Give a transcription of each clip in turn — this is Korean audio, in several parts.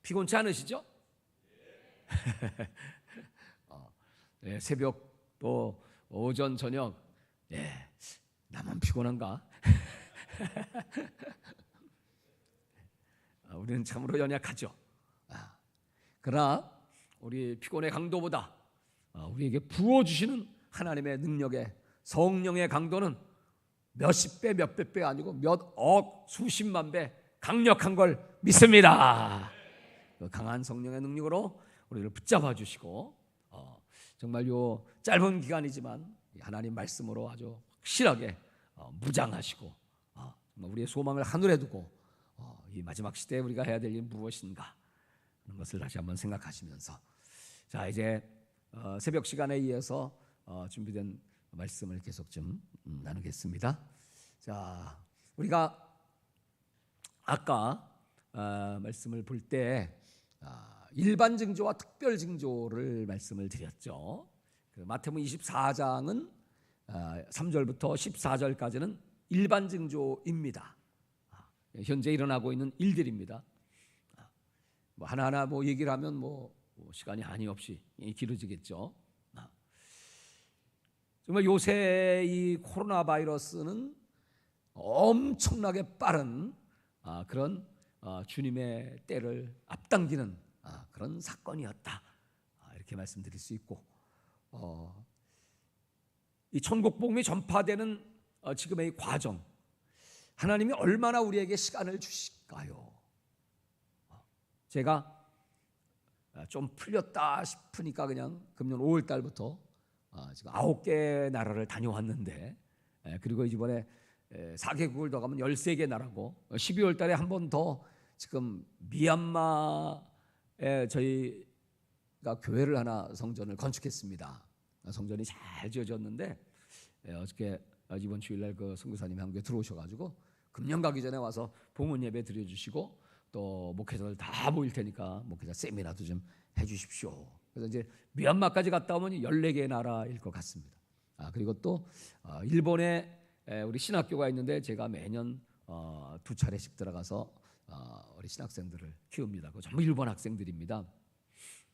피곤치 않으시죠? 네, 새벽 또 오전 저녁, 나만 피곤한가? 우리는 참으로 연약하죠. 그러나 우리 피곤의 강도보다 우리에게 부어주시는 하나님의 능력의 성령의 강도는 몇십 배, 몇백 배가 아니고 몇 억, 수십만 배 강력한 걸 믿습니다. 그 강한 성령의 능력으로 우리를 붙잡아 주시고 정말 요 짧은 기간이지만 하나님 말씀으로 아주 확실하게 무장하시고 정말 우리의 소망을 하늘에 두고 이 마지막 시대에 우리가 해야 될 일은 무엇인가 하는 것을 다시 한번 생각하시면서 자 이제 새벽 시간에 이어서 준비된 말씀을 계속 좀 나누겠습니다. 자 우리가 아까 말씀을 볼 때 일반 징조와 특별 징조를 말씀을 드렸죠. 마태복음 24장은 3절부터 14절까지는 일반 징조입니다. 현재 일어나고 있는 일들입니다. 하나하나 얘기를 하면 시간이 한이 없이 길어지겠죠. 정말 요새 이 코로나 바이러스는 엄청나게 빠른 그런 주님의 때를 앞당기는 그런 사건이었다. 이렇게 말씀드릴 수 있고 이 천국 복음이 전파되는 지금의 이 과정 하나님이 얼마나 우리에게 시간을 주실까요? 제가 좀 풀렸다 싶으니까 그냥 금년 5월 달부터 지금 9개 나라를 다녀왔는데 그리고 이번에 4개국을 더 가면 13개 나라고 12월 달에 한 번 더 지금 미얀마에 저희가 교회를 하나 성전을 건축했습니다. 성전이 잘 지어졌는데 어저께 이번 주일날 그 선교사님이 한국에 들어오셔가지고 금년 가기 전에 와서 봉헌 예배 드려주시고 또 목회자들 다 모일 테니까 목회자 세미나도 좀 해주십시오. 그래서 이제 미얀마까지 갔다 오면 14개의 나라일 것 같습니다. 그리고 또 일본에 우리 신학교가 있는데 제가 매년 2차례씩 들어가서 우리 신학생들을 키웁니다. 그 전부 일본 학생들입니다.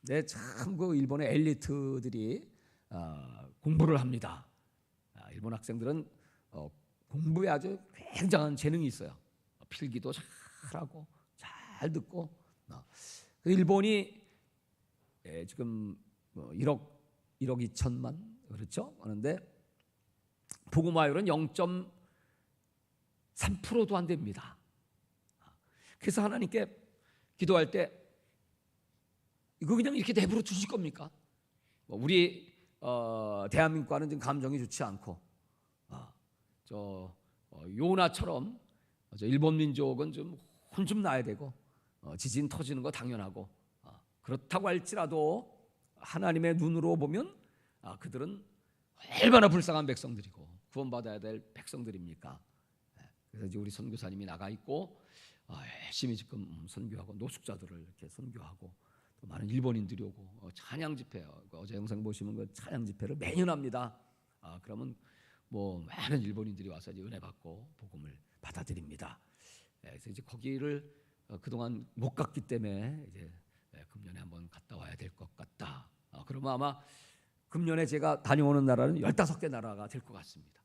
네, 참 그 일본의 엘리트들이 공부를 합니다. 일본 학생들은 공부에 아주 굉장한 재능이 있어요. 필기도 잘하고 잘 듣고. 일본이 지금 1억 2천만 그렇죠? 그런데 복음화율은 0.3%도 안 됩니다. 그래서 하나님께 기도할 때 이거 그냥 이렇게 내버려 두실 겁니까? 우리 대한민국과는 지금 감정이 좋지 않고 요나처럼 일본 민족은 좀 혼 좀 나야 되고 지진 터지는 거 당연하고 그렇다고 할지라도 하나님의 눈으로 보면 그들은 얼마나 불쌍한 백성들이고 구원받아야 될 백성들입니까? 그래서 이제 우리 선교사님이 나가 있고 열심히 지금 선교하고 노숙자들을 이렇게 선교하고 또 많은 일본인들이 오고 찬양 집회 어제 영상 보시면 그 찬양 집회를 매년 합니다. 그러면 많은 일본인들이 와서 이제 은혜 받고 복음을 받아들입니다. 그래서 이제 거기를 그동안 못 갔기 때문에 이제 금년에 한번 갔다 와야 될 것 같다. 그러면 아마 금년에 제가 다녀오는 나라는 15개 나라가 될 것 같습니다.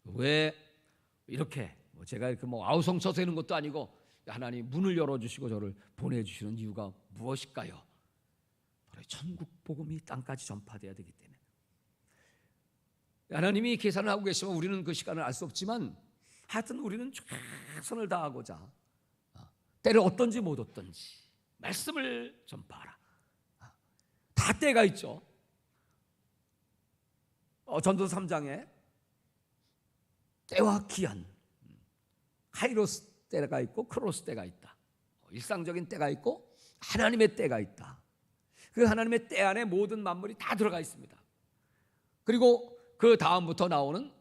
왜 이렇게 제가 이렇게 아우성쳐서 있는 것도 아니고 하나님 문을 열어주시고 저를 보내주시는 이유가 무엇일까요? 바로 천국 복음이 땅까지 전파돼야 되기 때문에. 하나님이 계산을 하고 계시면 우리는 그 시간을 알 수 없지만 하여튼 우리는 최선을 다하고자 때를 얻든지 못 얻든지 말씀을 전파하라. 다 때가 있죠. 전도서 3장에 때와 기한 카이로스 때가 있고 크로스 때가 있다. 일상적인 때가 있고 하나님의 때가 있다. 그 하나님의 때 안에 모든 만물이 다 들어가 있습니다. 그리고 그 다음부터 나오는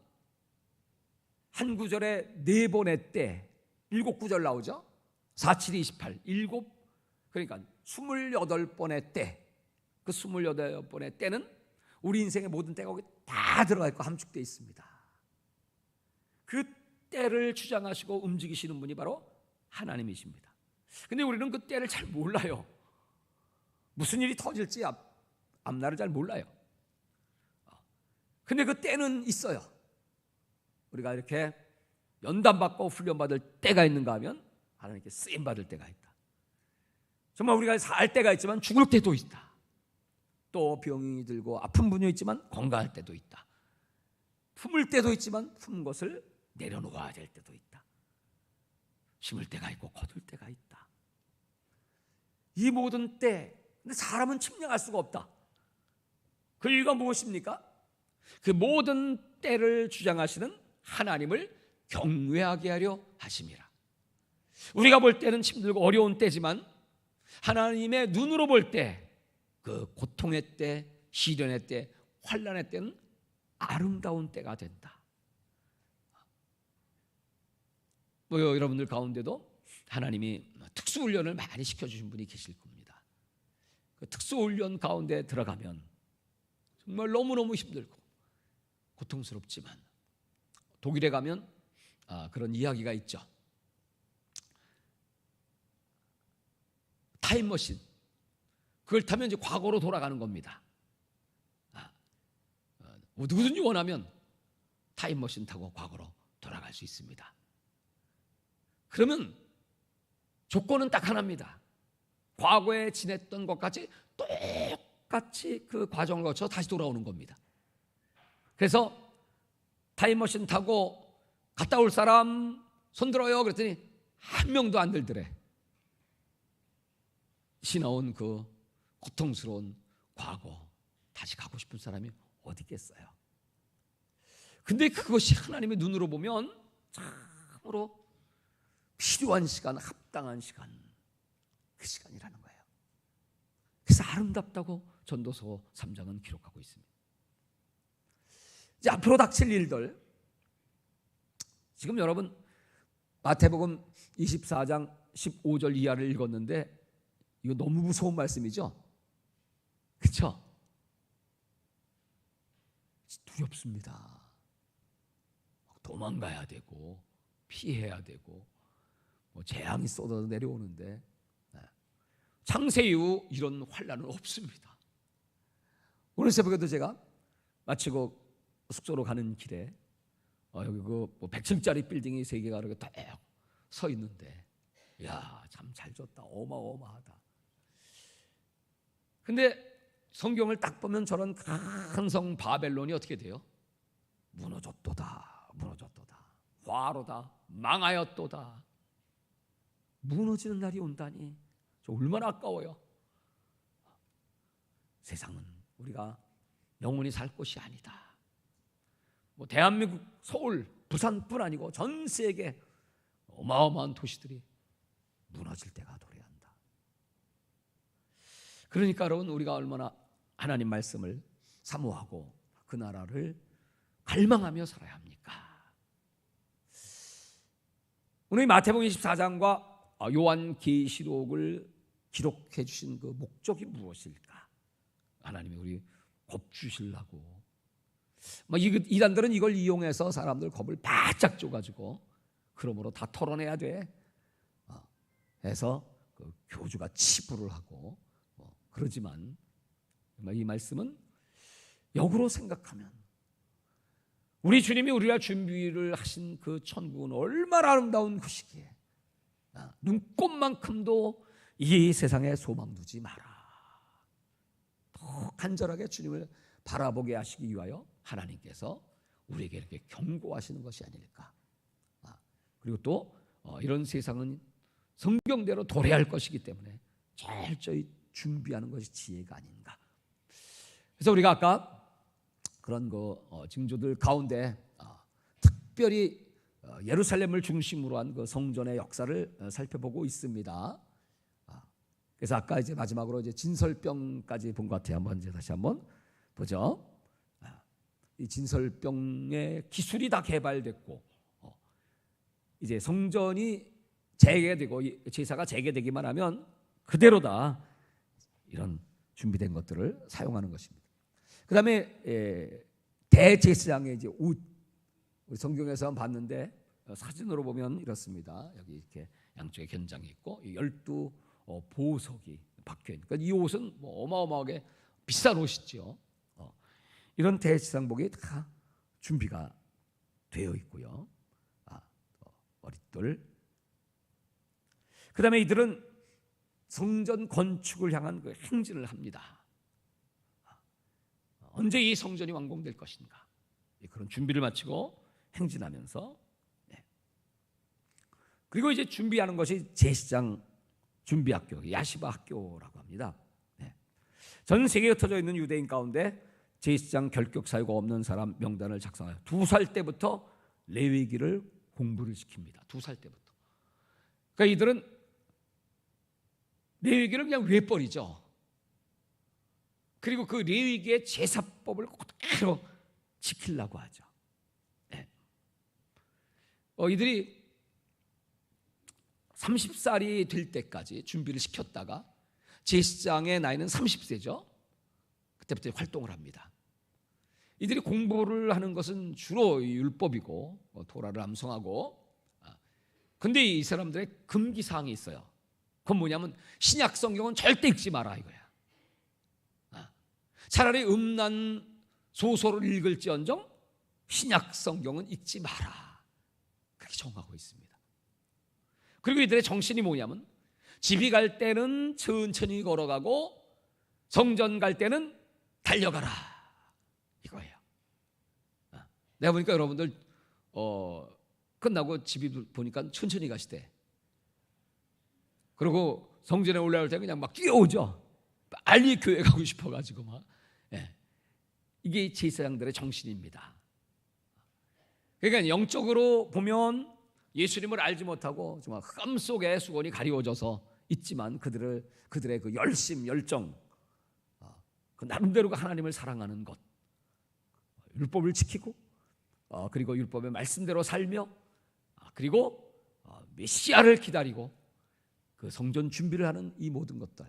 한 구절에 4번의 때 7구절 나오죠. 4, 7, 28 그러니까 28번의 때. 그 28번의 때는 우리 인생의 모든 때가 거기 다 들어가 있고 함축되어 있습니다. 그 때를 주장하시고 움직이시는 분이 바로 하나님이십니다. 근데 우리는 그 때를 잘 몰라요. 무슨 일이 터질지 앞날을 잘 몰라요. 근데 그 때는 있어요. 우리가 이렇게 연단받고 훈련받을 때가 있는가 하면 하나님께 쓰임받을 때가 있다. 정말 우리가 살 때가 있지만 죽을 때도 있다. 또 병이 들고 아픈 분이 있지만 건강할 때도 있다. 품을 때도 있지만 품은 것을 내려놓아야 될 때도 있다. 심을 때가 있고 거둘 때가 있다. 이 모든 때, 근데 사람은 측량할 수가 없다. 그 이유가 무엇입니까? 그 모든 때를 주장하시는 하나님을 경외하게 하려 하심이라. 우리가 볼 때는 힘들고 어려운 때지만 하나님의 눈으로 볼 때 그 고통의 때, 시련의 때, 환난의 때는 아름다운 때가 된다. 여러분들 가운데도 하나님이 특수훈련을 많이 시켜주신 분이 계실 겁니다. 그 특수훈련 가운데 들어가면 정말 너무너무 힘들고 고통스럽지만 독일에 가면 그런 이야기가 있죠. 타임머신, 그걸 타면 이제 과거로 돌아가는 겁니다. 누구든지 원하면 타임머신 타고 과거로 돌아갈 수 있습니다. 그러면 조건은 딱 하나입니다. 과거에 지냈던 것까지 똑같이 그 과정을 거쳐 다시 돌아오는 겁니다. 그래서 타임머신 타고 갔다 올 사람 손들어요 그랬더니 한 명도 안 들더래. 지나온 그 고통스러운 과거 다시 가고 싶은 사람이 어디 있겠어요. 근데 그것이 하나님의 눈으로 보면 참으로 필요한 시간, 합당한 시간, 그 시간이라는 거예요. 그래서 아름답다고 전도서 3장은 기록하고 있습니다. 이제 앞으로 닥칠 일들, 지금 여러분 마태복음 24장 15절 이하를 읽었는데 이거 너무 무서운 말씀이죠? 그렇죠? 두렵습니다. 도망가야 되고 피해야 되고 재앙이 쏟아져 내려오는데 창세 이후 이런 환난은 없습니다. 오늘 새벽에도 제가 마치고 숙소로 가는 길에 여기 그 100층짜리 빌딩이 3개가 이렇게 딱 서 있는데, 야, 참 잘 졌다. 어마어마하다. 근데 성경을 딱 보면 저런 큰 성 바벨론이 어떻게 돼요? 무너졌도다, 무너졌도다, 화로다, 망하였도다. 무너지는 날이 온다니 저 얼마나 아까워요. 세상은 우리가 영원히 살 곳이 아니다. 대한민국 서울, 부산뿐 아니고 전 세계 어마어마한 도시들이 무너질 때가 도래한다. 그러니까 여러분, 우리가 얼마나 하나님 말씀을 사모하고 그 나라를 갈망하며 살아야 합니까? 오늘 마태복음 24장과 요한계시록을 기록해 주신 그 목적이 무엇일까? 하나님이 우리 겁주시려고 이단들은 이걸 이용해서 사람들 겁을 바짝 줘가지고 그러므로 다 털어내야 돼 해서 그 교주가 치부를 하고 그러지만 이 말씀은 역으로 생각하면 우리 주님이 우리가 준비를 하신 그 천국은 얼마나 아름다운 것이기에 눈꼽만큼도 이 세상에 소망 두지 마라. 더 간절하게 주님을 바라보게 하시기 위하여 하나님께서 우리에게 이렇게 경고하시는 것이 아닐까. 그리고 또 이런 세상은 성경대로 도래할 것이기 때문에 철저히 준비하는 것이 지혜가 아닌가. 그래서 우리가 아까 그런 징조들 가운데 특별히 예루살렘을 중심으로 한 그 성전의 역사를 살펴보고 있습니다. 그래서 아까 이제 마지막으로 이제 진설병까지 본 것 같아요. 한번 이제 다시 한번 보죠. 이 진설병의 기술이 다 개발됐고 이제 성전이 재개되고 제사가 재개되기만 하면 그대로 다 이런 준비된 것들을 사용하는 것입니다. 그 다음에 대제사장의 이제 옷, 우리 성경에서 봤는데 사진으로 보면 이렇습니다. 여기 이렇게 양쪽에 견장이 있고 12 보석이 박혀 있는. 그러니까 이 옷은 뭐 어마어마하게 비싼 옷이죠. 이런 대지상복이 다 준비가 되어 있고요. 머릿돌. 그다음에 이들은 성전 건축을 향한 그 행진을 합니다. 언제 이 성전이 완공될 것인가? 그런 준비를 마치고 행진하면서, 그리고 이제 준비하는 것이 제사장 준비학교, 야시바 학교라고 합니다. 전 세계에 흩어져 있는 유대인 가운데 제사장 결격 사유가 없는 사람 명단을 작성하여 2살 때부터 레위기를 공부를 시킵니다. 2살 때부터. 그러니까 이들은 레위기를 그냥 외버리죠. 그리고 그 레위기의 제사법을 그대로 지키려고 하죠. 이들이 30살이 될 때까지 준비를 시켰다가 제사장의 나이는 30세죠. 그때부터 활동을 합니다. 이들이 공부를 하는 것은 주로 율법이고 토라를 암송하고, 근데 이 사람들의 금기사항이 있어요. 그건 뭐냐면 신약 성경은 절대 읽지 마라 이거야. 차라리 음란 소설을 읽을지언정 신약 성경은 읽지 마라, 그렇게 정하고 있습니다. 그리고 이들의 정신이 뭐냐면 집이 갈 때는 천천히 걸어가고 성전 갈 때는 달려가라 이거예요. 내가 보니까 여러분들 끝나고 집이 보니까 천천히 가시대. 그리고 성전에 올라올 때 그냥 막 뛰어오죠. 빨리 교회 가고 싶어가지고 막. 이게 제사장들의 정신입니다. 그러니까 영적으로 보면 예수님을 알지 못하고 정말 흑암 속에 수건이 가리워져서 있지만 그들의 그 열심, 열정, 그 나름대로 하나님을 사랑하는 것, 율법을 지키고, 그리고 율법의 말씀대로 살며, 그리고 메시아를 기다리고 그 성전 준비를 하는 이 모든 것들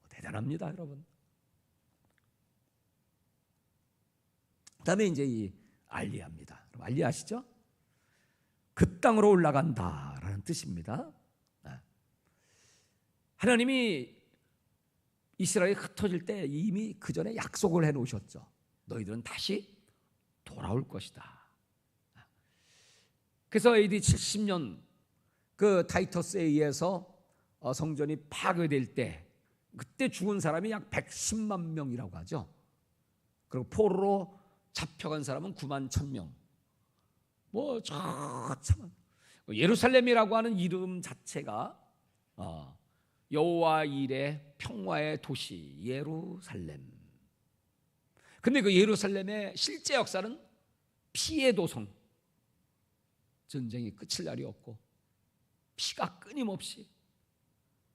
대단합니다, 여러분. 그다음에 이제 이 알리야입니다. 알리야 아시죠? 그 땅으로 올라간다라는 뜻입니다. 하나님이 이스라엘이 흩어질 때 이미 그 전에 약속을 해놓으셨죠. 너희들은 다시 돌아올 것이다. 그래서 AD 70년 그 타이터스에 의해서 성전이 파괴될 때 그때 죽은 사람이 약 110만 명이라고 하죠. 그리고 포로로 잡혀간 사람은 9만 1,000명. 참 예루살렘이라고 하는 이름 자체가 여호와 일의 평화의 도시 예루살렘. 근데 그 예루살렘의 실제 역사는 피의 도성. 전쟁이 끝일 날이 없고 피가 끊임없이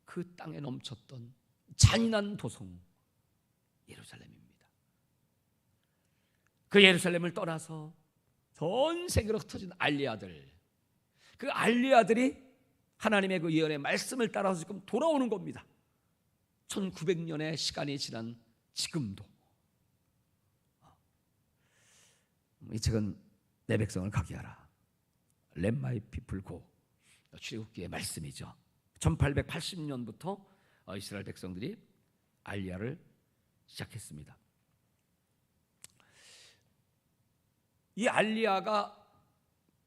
그 땅에 넘쳤던 잔인한 도성 예루살렘입니다. 그 예루살렘을 떠나서 전 세계로 흩어진 알리아들, 그 알리아들이 하나님의 그 예언의 말씀을 따라서 지금 돌아오는 겁니다. 1900년의 시간이 지난 지금도. 이 책은 내 백성을 가게 하라, Let my people go, 출애굽기의 말씀이죠. 1880년부터 이스라엘 백성들이 알리야를 시작했습니다. 이 알리야가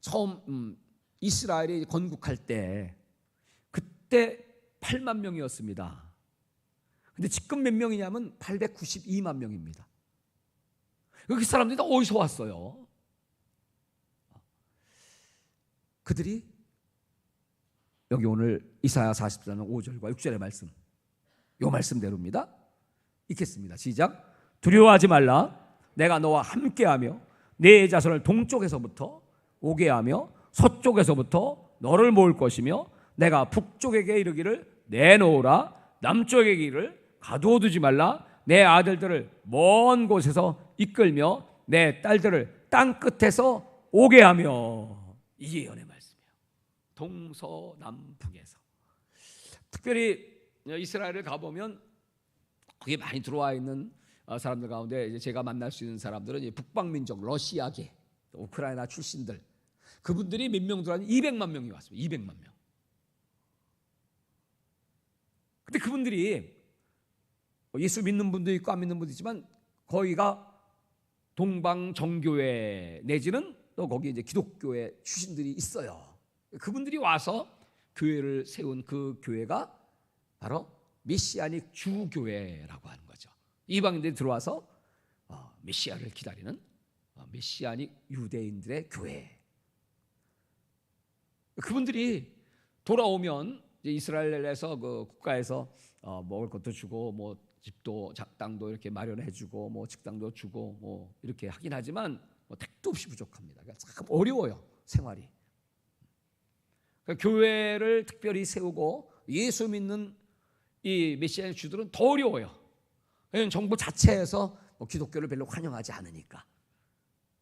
처음 이스라엘이 건국할 때 그때 8만 명이었습니다. 근데 지금 몇 명이냐면 892만 명입니다. 그 사람들이 다 어디서 왔어요? 그들이 여기 오늘 이사야 44장 5절과 6절의 말씀, 이 말씀대로입니다. 읽겠습니다. 시작. 두려워하지 말라. 내가 너와 함께하며 네 자손을 동쪽에서부터 오게 하며 서쪽에서부터 너를 모을 것이며 내가 북쪽에게 이르기를 내놓으라, 남쪽에게 이르기를 가두어두지 말라. 내 아들들을 먼 곳에서 이끌며 내 딸들을 땅 끝에서 오게 하며. 이게 예언의 말씀이에요. 동서남북에서. 특별히 이스라엘을 가보면 거기 많이 들어와 있는 사람들 가운데 이제 제가 만날 수 있는 사람들은 이제 북방민족, 러시아계, 우크라이나 출신들, 그분들이 몇 명 들어왔는지 200만 명이 왔습니다. 200만 명. 근데 그분들이 예수 믿는 분도 있고 안 믿는 분도 있지만 거기가 동방 정교회 내지는 또 거기 이제 기독교회 출신들이 있어요. 그분들이 와서 교회를 세운 그 교회가 바로 메시아닉 주교회라고 하는 거죠. 이방인들이 들어와서 메시아를 기다리는 메시아닉 유대인들의 교회. 그분들이 돌아오면 이제 이스라엘에서 그 국가에서 먹을 것도 주고 뭐 집도 땅도 이렇게 마련해주고 뭐 식당도 주고 뭐 이렇게 하긴 하지만 뭐 택도 없이 부족합니다. 그러니까 참 어려워요, 생활이. 그러니까 교회를 특별히 세우고 예수 믿는 이 메시아 주들은 더 어려워요. 왜냐하면 정부 자체에서 뭐 기독교를 별로 환영하지 않으니까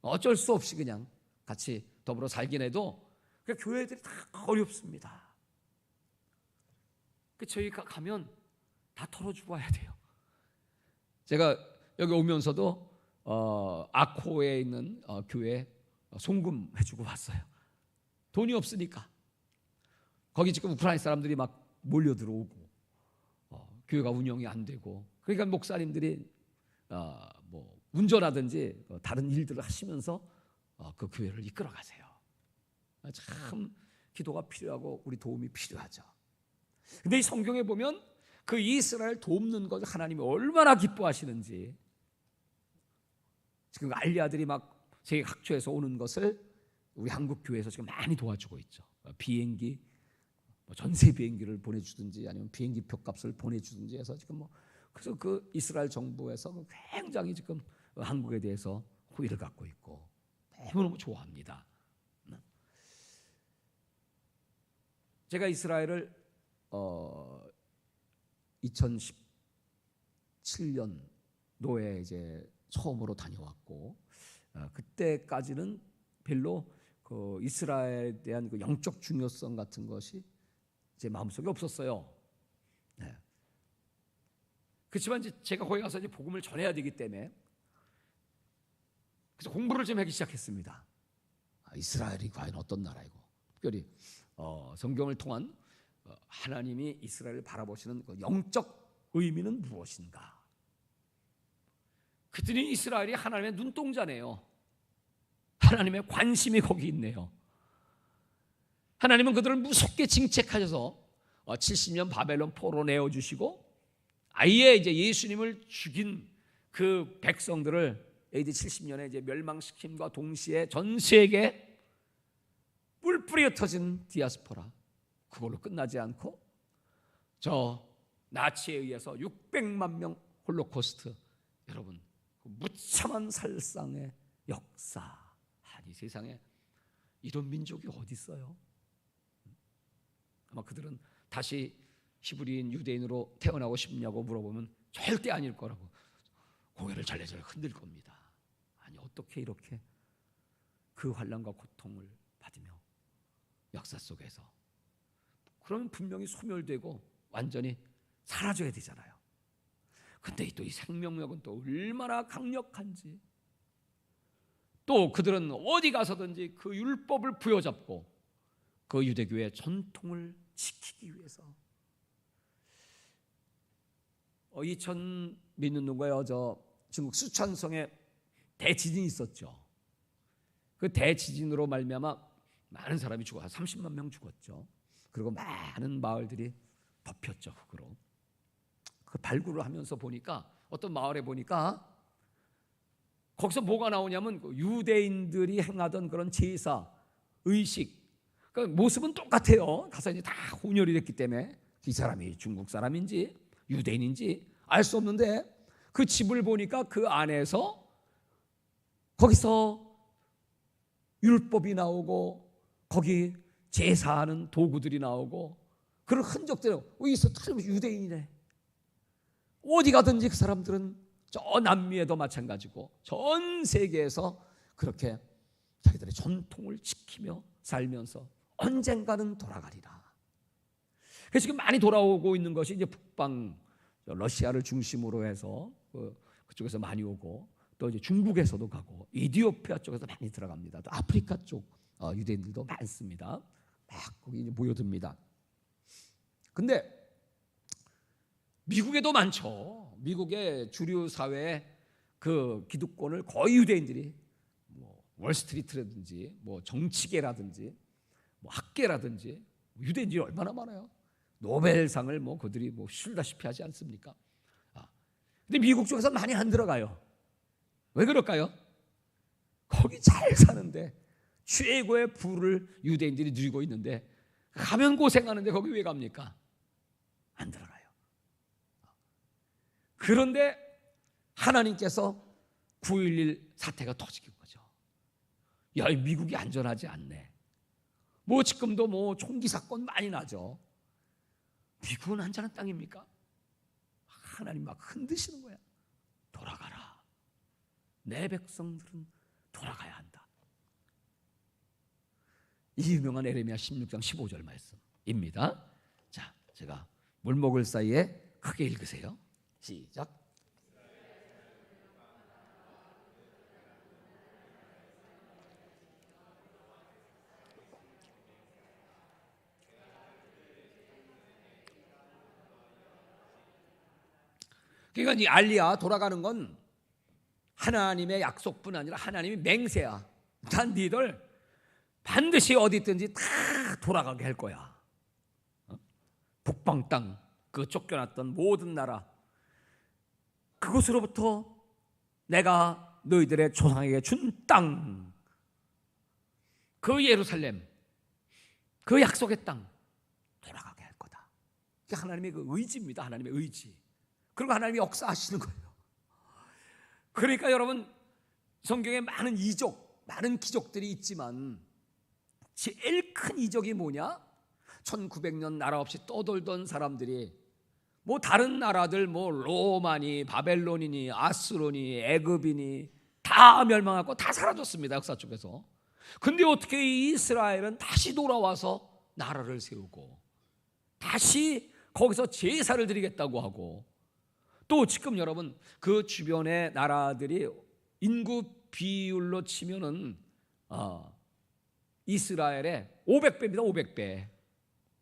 어쩔 수 없이 그냥 같이 더불어 살긴 해도 그러니까 교회들이 다 어렵습니다. 저희가 가면 다 털어주고 와야 돼요. 제가 여기 오면서도 아코에 있는 교회 송금해주고 왔어요. 돈이 없으니까. 거기 지금 우크라이나 사람들이 막 몰려 들어오고 교회가 운영이 안 되고, 그러니까 목사님들이 뭐 운전하든지 다른 일들을 하시면서 그 교회를 이끌어 가세요. 참 기도가 필요하고 우리 도움이 필요하죠. 근데 이 성경에 보면 그 이스라엘 돕는 것을 하나님이 얼마나 기뻐하시는지, 지금 알리아들이 막 세계 각처에서 오는 것을 우리 한국 교회에서 지금 많이 도와주고 있죠. 비행기, 전세 비행기를 보내주든지 아니면 비행기 표값을 보내주든지 해서 지금 그래서 그 이스라엘 정부에서 굉장히 지금 한국에 대해서 호의를 갖고 있고 너무너무 좋아합니다. 제가 이스라엘을 2017년 노에 이제 처음으로 다녀왔고, 그때까지는 별로 그 이스라엘에 대한 그 영적 중요성 같은 것이 제 마음속에 없었어요. 네. 그렇지만 이제 제가 거기 가서 이제 복음을 전해야 되기 때문에 그래서 공부를 좀 하기 시작했습니다. 이스라엘이 과연 어떤 나라이고, 특별히 성경을 통한 하나님이 이스라엘을 바라보시는 그 영적 의미는 무엇인가? 그랬더니 이스라엘이 하나님의 눈동자네요. 하나님의 관심이 거기 있네요. 하나님은 그들을 무섭게 징책하셔서 70년 바벨론 포로 내어주시고, 아예 이제 예수님을 죽인 그 백성들을 AD 70년에 이제 멸망시킴과 동시에 전 세계 뿔뿔이 흩어진 디아스포라, 그걸로 끝나지 않고 저 나치에 의해서 600만 명 홀로코스트, 여러분 그 무참한 살상의 역사. 아니 세상에 이런 민족이 어디 있어요? 아마 그들은 다시 히브리인 유대인으로 태어나고 싶냐고 물어보면 절대 아닐 거라고 고개를 절레절레 흔들 겁니다. 아니 어떻게 이렇게 그 환난과 고통을 받으며 역사 속에서, 그러면 분명히 소멸되고 완전히 사라져야 되잖아요. 근데 또 이 생명력은 또 얼마나 강력한지, 또 그들은 어디 가서든지 그 율법을 부여잡고 그 유대교의 전통을 지키기 위해서 2000 믿는 누가요? 저 중국 수촨성에 대지진이 있었죠. 그 대지진으로 말미암아 많은 사람이 죽어서 30만 명 죽었죠. 그리고 많은 마을들이 덮였죠, 흙으로. 그 발굴을 하면서 보니까 어떤 마을에 보니까 거기서 뭐가 나오냐면 그 유대인들이 행하던 그런 제사, 의식, 그 모습은 똑같아요. 가서 이제 다 혼혈이 됐기 때문에 이 사람이 중국 사람인지 유대인인지 알 수 없는데, 그 집을 보니까 그 안에서 거기서 율법이 나오고 거기 제사하는 도구들이 나오고 그런 흔적들이 있어. 유대인이네. 어디 가든지 그 사람들은 저 남미에도 마찬가지고 전 세계에서 그렇게 자기들의 전통을 지키며 살면서 언젠가는 돌아가리라. 그래서 지금 많이 돌아오고 있는 것이 이제 북방 러시아를 중심으로 해서 그쪽에서 많이 오고, 또 이제 중국에서도 가고 이디오피아 쪽에서 많이 들어갑니다. 또 아프리카 쪽 유대인들도 많습니다. 막 거기 이제 모여듭니다. 근데 미국에도 많죠. 미국의 주류 사회에 그 기득권을 거의 유대인들이 뭐 월스트리트라든지 뭐 정치계라든지 뭐 학계라든지 유대인들이 얼마나 많아요. 노벨상을 뭐 그들이 뭐 술다시피 하지 않습니까? 근데 미국 쪽에서 많이 안 들어가요. 왜 그럴까요? 거기 잘 사는데 최고의 부를 유대인들이 누리고 있는데 가면 고생하는데 거기 왜 갑니까? 안 들어가요. 그런데 하나님께서 9.11 사태가 터지는 거죠. 야, 미국이 안전하지 않네. 뭐 지금도 뭐 총기 사건 많이 나죠. 미국은 안전한 땅입니까? 하나님 막 흔드시는 거야. 돌아가라. 내 백성들은 돌아가야 한다. 이 유명한 에레미야 16장 15절 말씀입니다. 자, 제가 물 먹을 사이에 크게 읽으세요. 시작. 그러니까 이 알리야 돌아가는 건 하나님의 약속뿐 아니라 하나님이 맹세야. 난 니들 반드시 어디 있든지 다 돌아가게 할 거야. 북방 땅, 그 쫓겨났던 모든 나라, 그곳으로부터 내가 너희들의 조상에게 준 땅, 그 예루살렘, 그 약속의 땅 돌아가게 할 거다. 그게 하나님의 그 의지입니다. 하나님의 의지. 그리고 하나님이 역사하시는 거예요. 그러니까 여러분, 성경에 많은 이적, 많은 기적들이 있지만 제일 큰 이적이 뭐냐? 1900년 나라 없이 떠돌던 사람들이 뭐 다른 나라들 뭐 로마니 바벨론이니 아수르니 애굽이니 다 멸망하고 다 사라졌습니다. 역사 쪽에서. 근데 어떻게 이스라엘은 다시 돌아와서 나라를 세우고 다시 거기서 제사를 드리겠다고 하고, 또 지금 여러분 그 주변의 나라들이 인구 비율로 치면은 이스라엘의 500배입니다. 500배.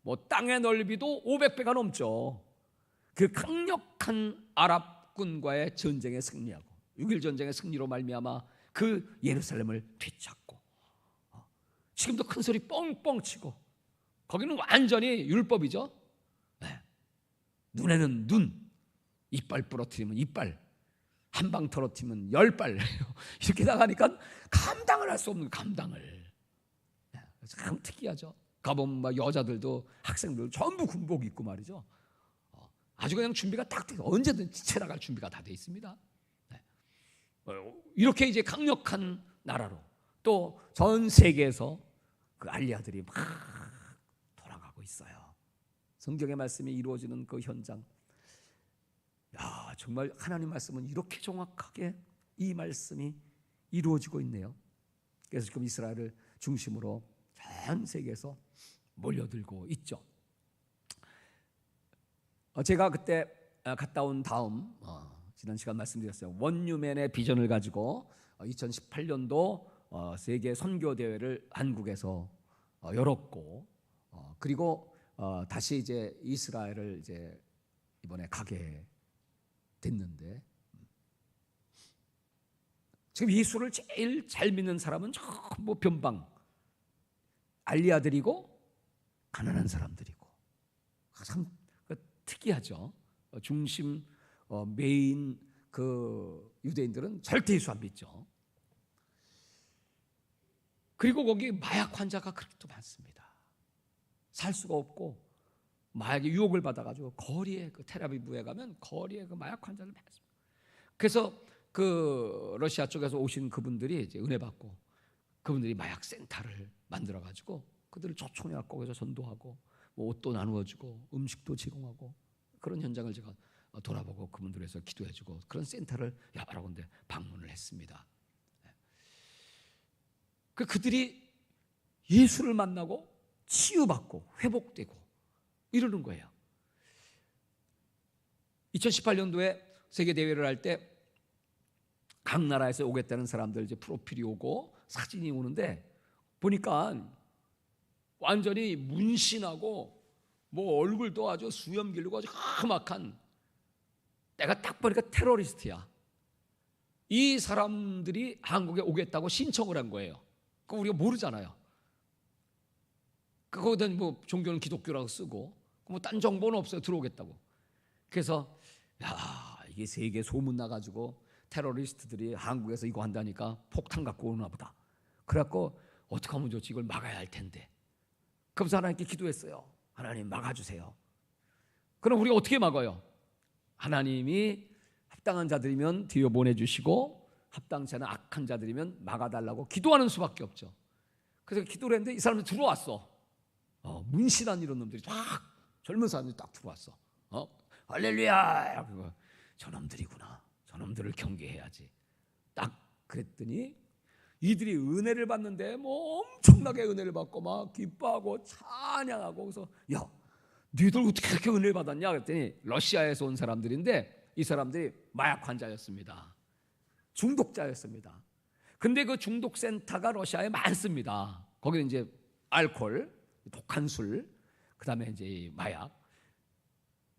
뭐 땅의 넓이도 500배가 넘죠. 그 강력한 아랍군과의 전쟁에 승리하고 6.1 전쟁의 승리로 말미암아 그 예루살렘을 되찾고, 지금도 큰 소리 뻥뻥 치고, 거기는 완전히 율법이죠. 네. 눈에는 눈, 이빨 부러뜨리면 이빨, 한 방 떨어뜨리면 10발 이렇게 나가니까 감당을 할 수 없는 감당을. 참 특이하죠. 가보면 막 여자들도 학생들 전부 군복 입고 말이죠. 아주 그냥 준비가 딱 돼, 언제든지 채 나갈 준비가 다 돼 있습니다. 이렇게 이제 강력한 나라로 또 전 세계에서 그 알리아들이 막 돌아가고 있어요. 성경의 말씀이 이루어지는 그 현장. 야, 정말 하나님 말씀은 이렇게 정확하게 이 말씀이 이루어지고 있네요. 그래서 지금 이스라엘을 중심으로 전 세계에서 몰려들고 있죠. 제가 그때 갔다 온 다음 지난 시간 말씀드렸어요. 원유맨의 비전을 가지고 2018년도 세계 선교 대회를 한국에서 열었고, 그리고 다시 이제 이스라엘을 이제 이번에 가게 됐는데, 지금 예수를 제일 잘 믿는 사람은 전부 변방 알리아들이고 가난한 사람들이고, 참 특이하죠. 중심 메인 그 유대인들은 절대 예수 안 믿죠. 그리고 거기 마약 환자가 그렇게 또 많습니다. 살 수가 없고 마약의 유혹을 받아가지고 거리에, 그 텔아비브에 가면 거리에 그 마약 환자를 많습니다. 그래서 그 러시아 쪽에서 오신 그분들이 이제 은혜 받고 그분들이 마약 센터를 만들어가지고 그들을 초청해갖고 거기서 전도하고 뭐 옷도 나누어주고 음식도 제공하고, 그런 현장을 제가 돌아보고 그분들에서 기도해주고 그런 센터를 여러 군데 방문을 했습니다. 그들이 예수를 만나고 치유받고 회복되고 이러는 거예요. 2018년도에 세계대회를 할 때 각 나라에서 오겠다는 사람들 이제 프로필이 오고 사진이 오는데 보니까 완전히 문신하고 뭐 얼굴도 아주 수염 기르고 아주 험악한 내가 딱 보니까 테러리스트야. 이 사람들이 한국에 오겠다고 신청을 한 거예요. 그거 우리가 모르잖아요. 거기다 뭐 종교는 기독교라고 쓰고 뭐 딴 정보는 없어요. 들어오겠다고. 그래서 야, 이게 세계 소문 나가지고 테러리스트들이 한국에서 이거 한다니까 폭탄 갖고 오나 보다. 그래갖고 어떻게 하면 좋지? 이걸 막아야 할 텐데. 그래서 하나님께 기도했어요. 하나님 막아주세요. 그럼 우리가 어떻게 막아요? 하나님이 합당한 자들이면 뒤로 보내주시고 합당치 않은 악한 자들이면 막아달라고 기도하는 수밖에 없죠. 그래서 기도를 했는데 이 사람들이 들어왔어. 문신한 이런 놈들이 딱 젊은 사람들이 딱 들어왔어. 할렐루야. 저놈들이구나. 저놈들을 경계해야지. 딱 그랬더니 이들이 은혜를 받는데 뭐 엄청나게 은혜를 받고 막 기뻐하고 찬양하고. 그래서 야, 너희들 어떻게 그렇게 은혜를 받았냐 그랬더니 러시아에서 온 사람들인데 이 사람들이 마약 환자였습니다. 중독자였습니다. 근데 그 중독센터가 러시아에 많습니다. 거기는 이제 알코올, 독한 술, 그 다음에 이제 마약.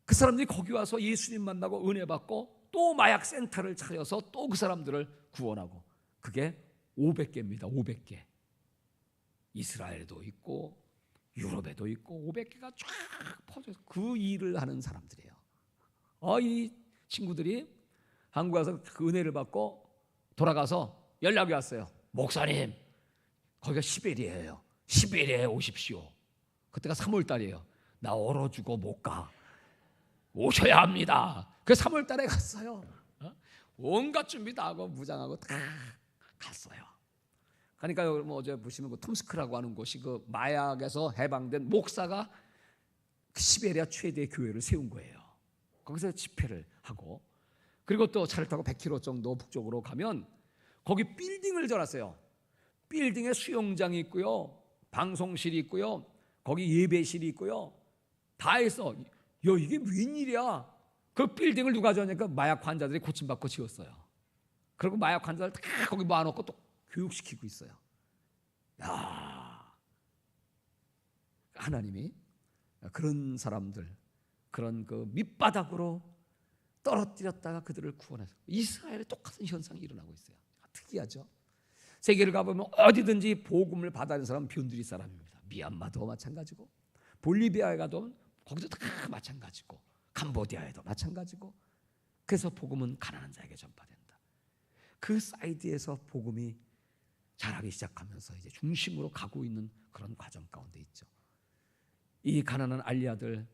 그 사람들이 거기 와서 예수님 만나고 은혜 받고 또 마약 센터를 차려서 또 그 사람들을 구원하고. 그게 500개입니다. 500개. 이스라엘에도 있고 유럽에도 있고 500개가 쫙 퍼져서 그 일을 하는 사람들이에요. 이 친구들이 한국 와서 그 은혜를 받고 돌아가서 연락이 왔어요. 목사님, 거기가 시베리아예요. 시베리아에 오십시오. 그때가 3월 달이에요. 나 얼어 죽어 못 가. 오셔야 합니다. 그래서 3월 달에 갔어요. 온갖 준비 다 하고 무장하고 다 갔어요. 그러니까 뭐 어제 보시면 그 톰스크라고 하는 곳이 그 마약에서 해방된 목사가 그 시베리아 최대 교회를 세운 거예요. 거기서 집회를 하고, 그리고 또 차를 타고 100km 정도 북쪽으로 가면 거기 빌딩을 지었어요. 빌딩에 수영장이 있고요, 방송실이 있고요, 거기 예배실이 있고요, 다 있어. 이게 웬일이야? 그 빌딩을 누가 지었냐니까 마약 환자들이 고침받고 지었어요. 그리고 마약 환자들 다 거기 모아놓고 또 교육시키고 있어요. 야, 하나님이 그런 사람들, 그런 그 밑바닥으로 떨어뜨렸다가 그들을 구원해서 이스라엘에 똑같은 현상이 일어나고 있어요. 특이하죠. 세계를 가보면 어디든지 복음을 받아들이는 사람은 변두리 사람입니다. 미얀마도 마찬가지고, 볼리비아에 가도 거기도 다 마찬가지고, 캄보디아에도 마찬가지고. 그래서 복음은 가난한 자에게 전파된다. 그 사이드에서 복음이 자라기 시작하면서 이제 중심으로 가고 있는 그런 과정 가운데 있죠. 이 가난한 알리아들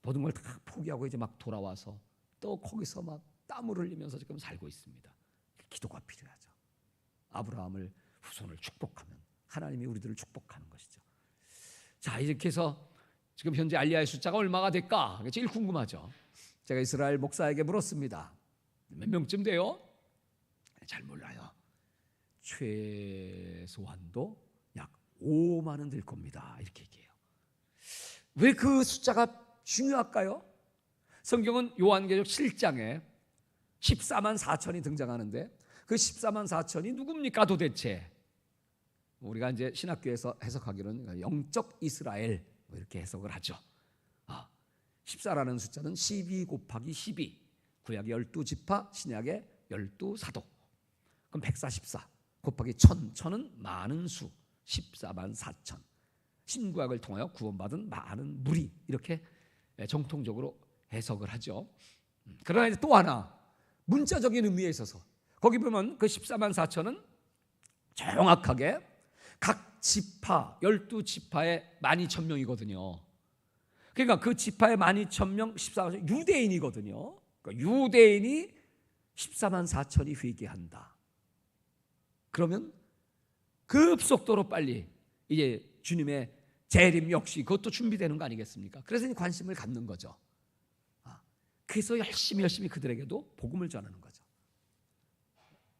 모든 걸 다 포기하고 이제 막 돌아와서 또 거기서 막 땀을 흘리면서 지금 살고 있습니다. 기도가 필요하죠. 아브라함을 후손을 축복하면 하나님이 우리들을 축복하는 것이죠. 자, 이렇게 해서 지금 현재 알리아의 숫자가 얼마가 될까? 제일 궁금하죠. 제가 이스라엘 목사에게 물었습니다. 몇 명쯤 돼요? 잘 몰라요. 최소한도 약 5만은 될 겁니다. 이렇게 얘기해요. 왜 그 숫자가 중요할까요? 성경은 요한계시록 7장에 14만 4천이 등장하는데 그 14만 4천이 누굽니까 도대체? 우리가 이제 신학교에서 해석하기로는 영적 이스라엘 이렇게 해석을 하죠. 14라는 숫자는 12 곱하기 12, 구약의 12지파, 신약의 12사도. 그럼 144 곱하기 1000, 1000은 많은 수, 14만 4천. 신구약을 통하여 구원받은 많은 무리, 이렇게 정통적으로 해석을 하죠. 그러나 이제 또 하나 문자적인 의미에 있어서 거기 보면 그 14만 4천은 정확하게 각 지파 12지파의 12,000명이거든요. 그러니까 그 지파의 12,000명 14만 유대인이거든요. 그러니까 유대인이 14만 4천이 회개한다. 그러면 급속도로 빨리 이제 주님의 재림 역시 그것도 준비되는 거 아니겠습니까? 그래서 관심을 갖는 거죠. 그래서 열심히 그들에게도 복음을 전하는 거죠.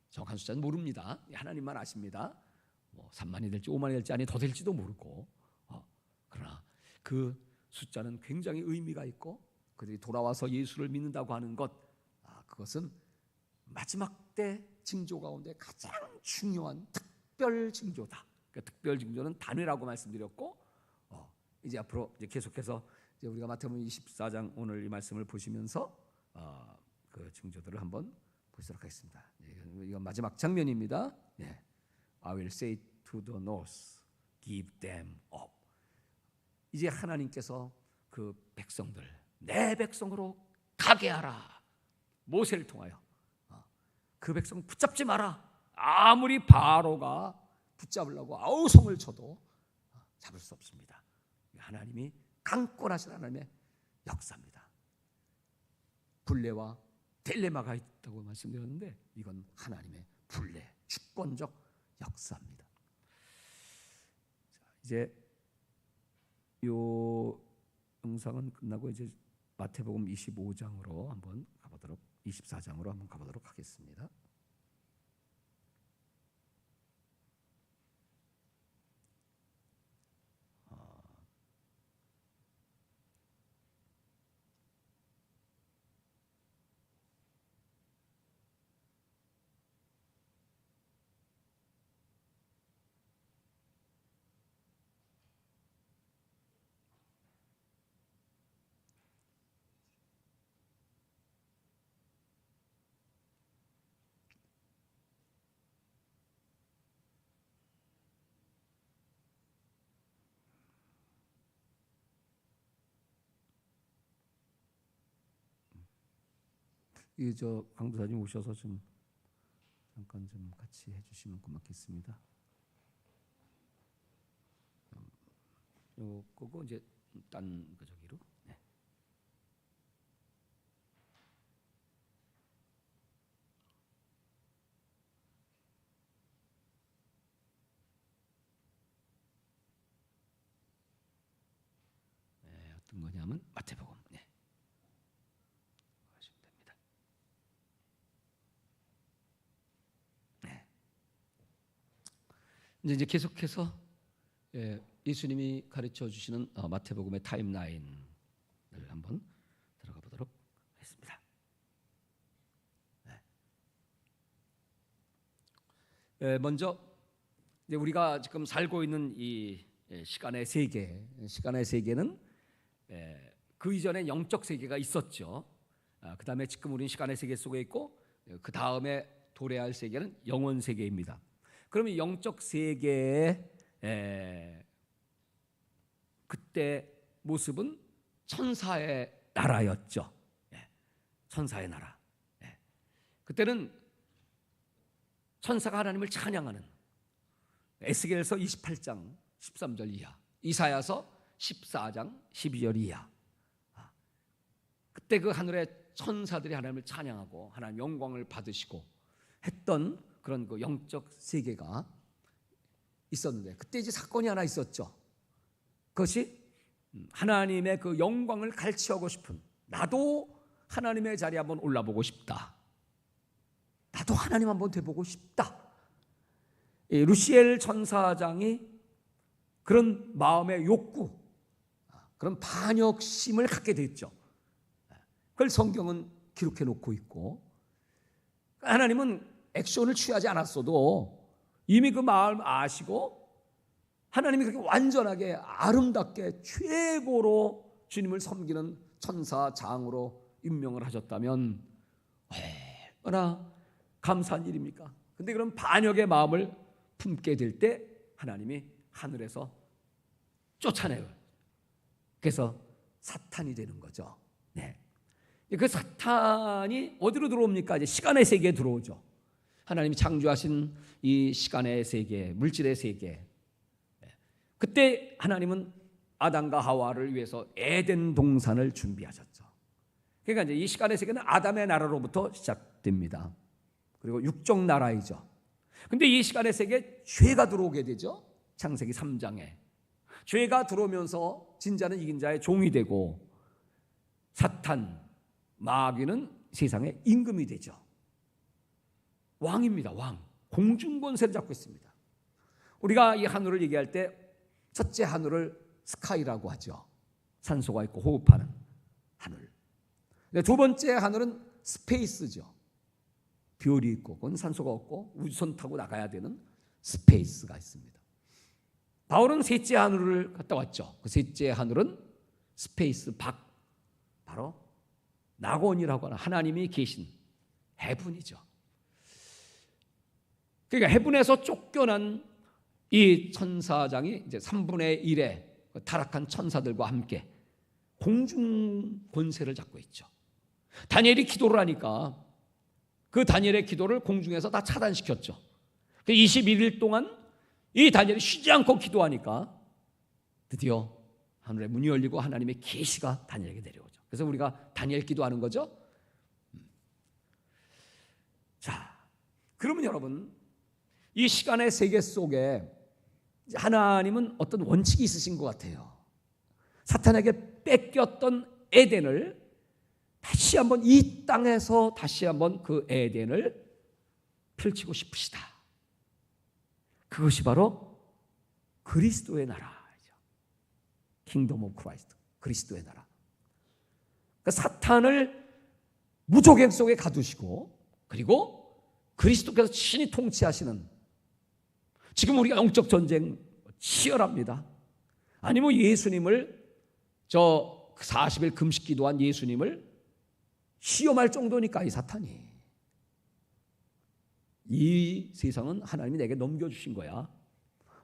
정확한 숫자는 모릅니다. 하나님만 아십니다. 3만이 될지 5만이 될지 아니 더 될지도 모르고, 그러나 그 숫자는 굉장히 의미가 있고 그들이 돌아와서 예수를 믿는다고 하는 것, 그것은 마지막 때 징조 가운데 가장 중요한 특별 징조다. 그러니까 특별 징조는 단회라고 말씀드렸고, 이제 앞으로 이제 계속해서 이제 우리가 마태복음 24장 오늘 이 말씀을 보시면서 그 징조들을 한번 보도록 하겠습니다. 이건 마지막 장면입니다. I will say to the north, give them up. 이제 하나님께서 그 백성들, 내 백성으로 가게 하라. 모세를 통하여 그 백성 붙잡지 마라. 아무리 바로가 붙잡으려고 아우성을 쳐도 잡을 수 없습니다. 하나님이 강권하신 하나님의 역사입니다. 분레와 딜레마가 있다고 말씀드렸는데 이건 하나님의 분레, 주권적 역사입니다. 자, 이제 요 영상은 끝나고 이제 마태복음 25장으로 한번 가보도록 24장으로 한번 가보도록 하겠습니다. 이 저 강도사님 오셔서 좀 잠깐 좀 같이 해주시면 고맙겠습니다. 요거고 이제 딴 그 저기로. 어떤 거냐면 마태복음. 하시면 됩니다. 이제 계속해서 예수님이 가르쳐 주시는 마태복음의 타임라인을 한번 들어가 보도록 하겠습니다. 먼저 이제 우리가 지금 살고 있는 이 시간의 세계는 그 이전에 영적 세계가 있었죠. 그 다음에 지금 우리는 시간의 세계 속에 있고 그 다음에 도래할 세계는 영원 세계입니다. 그러면 영적 세계의 그때 모습은 천사의 나라였죠. 천사의 나라. 그때는 천사가 하나님을 찬양하는 에스겔서 28장 13절 이하, 이사야서 14장 12절 이하. 그때 그 하늘의 천사들이 하나님을 찬양하고 하나님 영광을 받으시고 했던 그런 그 영적 세계가 있었는데 그때 이제 사건이 하나 있었죠. 그것이 하나님의 그 영광을 갈취하고 싶은, 나도 하나님의 자리에 한번 올라보고 싶다. 나도 하나님 한번 돼보고 싶다. 루시엘 천사장이 그런 마음의 욕구, 그런 반역심을 갖게 됐죠. 그걸 성경은 기록해 놓고 있고, 하나님은 액션을 취하지 않았어도 이미 그 마음 아시고 하나님이 그렇게 완전하게 아름답게 최고로 주님을 섬기는 천사장으로 임명을 하셨다면 얼마나 감사한 일입니까? 근데 그런 반역의 마음을 품게 될 때 하나님이 하늘에서 쫓아내요. 그래서 사탄이 되는 거죠. 그 사탄이 어디로 들어옵니까? 이제 시간의 세계에 들어오죠. 하나님이 창조하신 이 시간의 세계, 물질의 세계. 그때 하나님은 아담과 하와를 위해서 에덴 동산을 준비하셨죠. 그러니까 이제 이 시간의 세계는 아담의 나라로부터 시작됩니다. 그리고 육적 나라이죠. 근데 이 시간의 세계에 죄가 들어오게 되죠. 창세기 3장에. 죄가 들어오면서 진자는 이긴 자의 종이 되고 사탄, 마귀는 세상의 임금이 되죠. 왕입니다. 왕. 공중권세를 잡고 있습니다. 우리가 이 하늘을 얘기할 때 첫째 하늘을 스카이라고 하죠. 산소가 있고 호흡하는 하늘. 두 번째 하늘은 스페이스죠. 별이 있고 그건 산소가 없고 우주선 타고 나가야 되는 스페이스가 있습니다. 바울은 셋째 하늘을 갔다 왔죠. 그 셋째 하늘은 스페이스 밖, 바로 낙원이라고 하는 하나님이 계신 해분이죠. 그러니까 해분에서 쫓겨난 이 천사장이 이제 3분의 1의 타락한 천사들과 함께 공중 권세를 잡고 있죠. 다니엘이 기도를 하니까 그 다니엘의 기도를 공중에서 다 차단시켰죠. 21일 동안 이 다니엘이 쉬지 않고 기도하니까 드디어 하늘의 문이 열리고 하나님의 계시가 다니엘에게 내려오죠. 그래서 우리가 다니엘 기도하는 거죠. 자, 그러면 여러분, 이 시간의 세계 속에 하나님은 어떤 원칙이 있으신 것 같아요. 사탄에게 뺏겼던 에덴을 다시 한번 이 땅에서 다시 한번 그 에덴을 펼치고 싶으시다. 그것이 바로 그리스도의 나라죠. 킹덤 오브 크라이스트, 그리스도의 나라. 그러니까 사탄을 무조건 속에 가두시고, 그리고 그리스도께서 친히 통치하시는, 지금 우리가 영적 전쟁 치열합니다. 아니 뭐 예수님을, 저 40일 금식 기도한 예수님을 시험할 정도니까 이 사탄이. 이 세상은 하나님이 내게 넘겨주신 거야.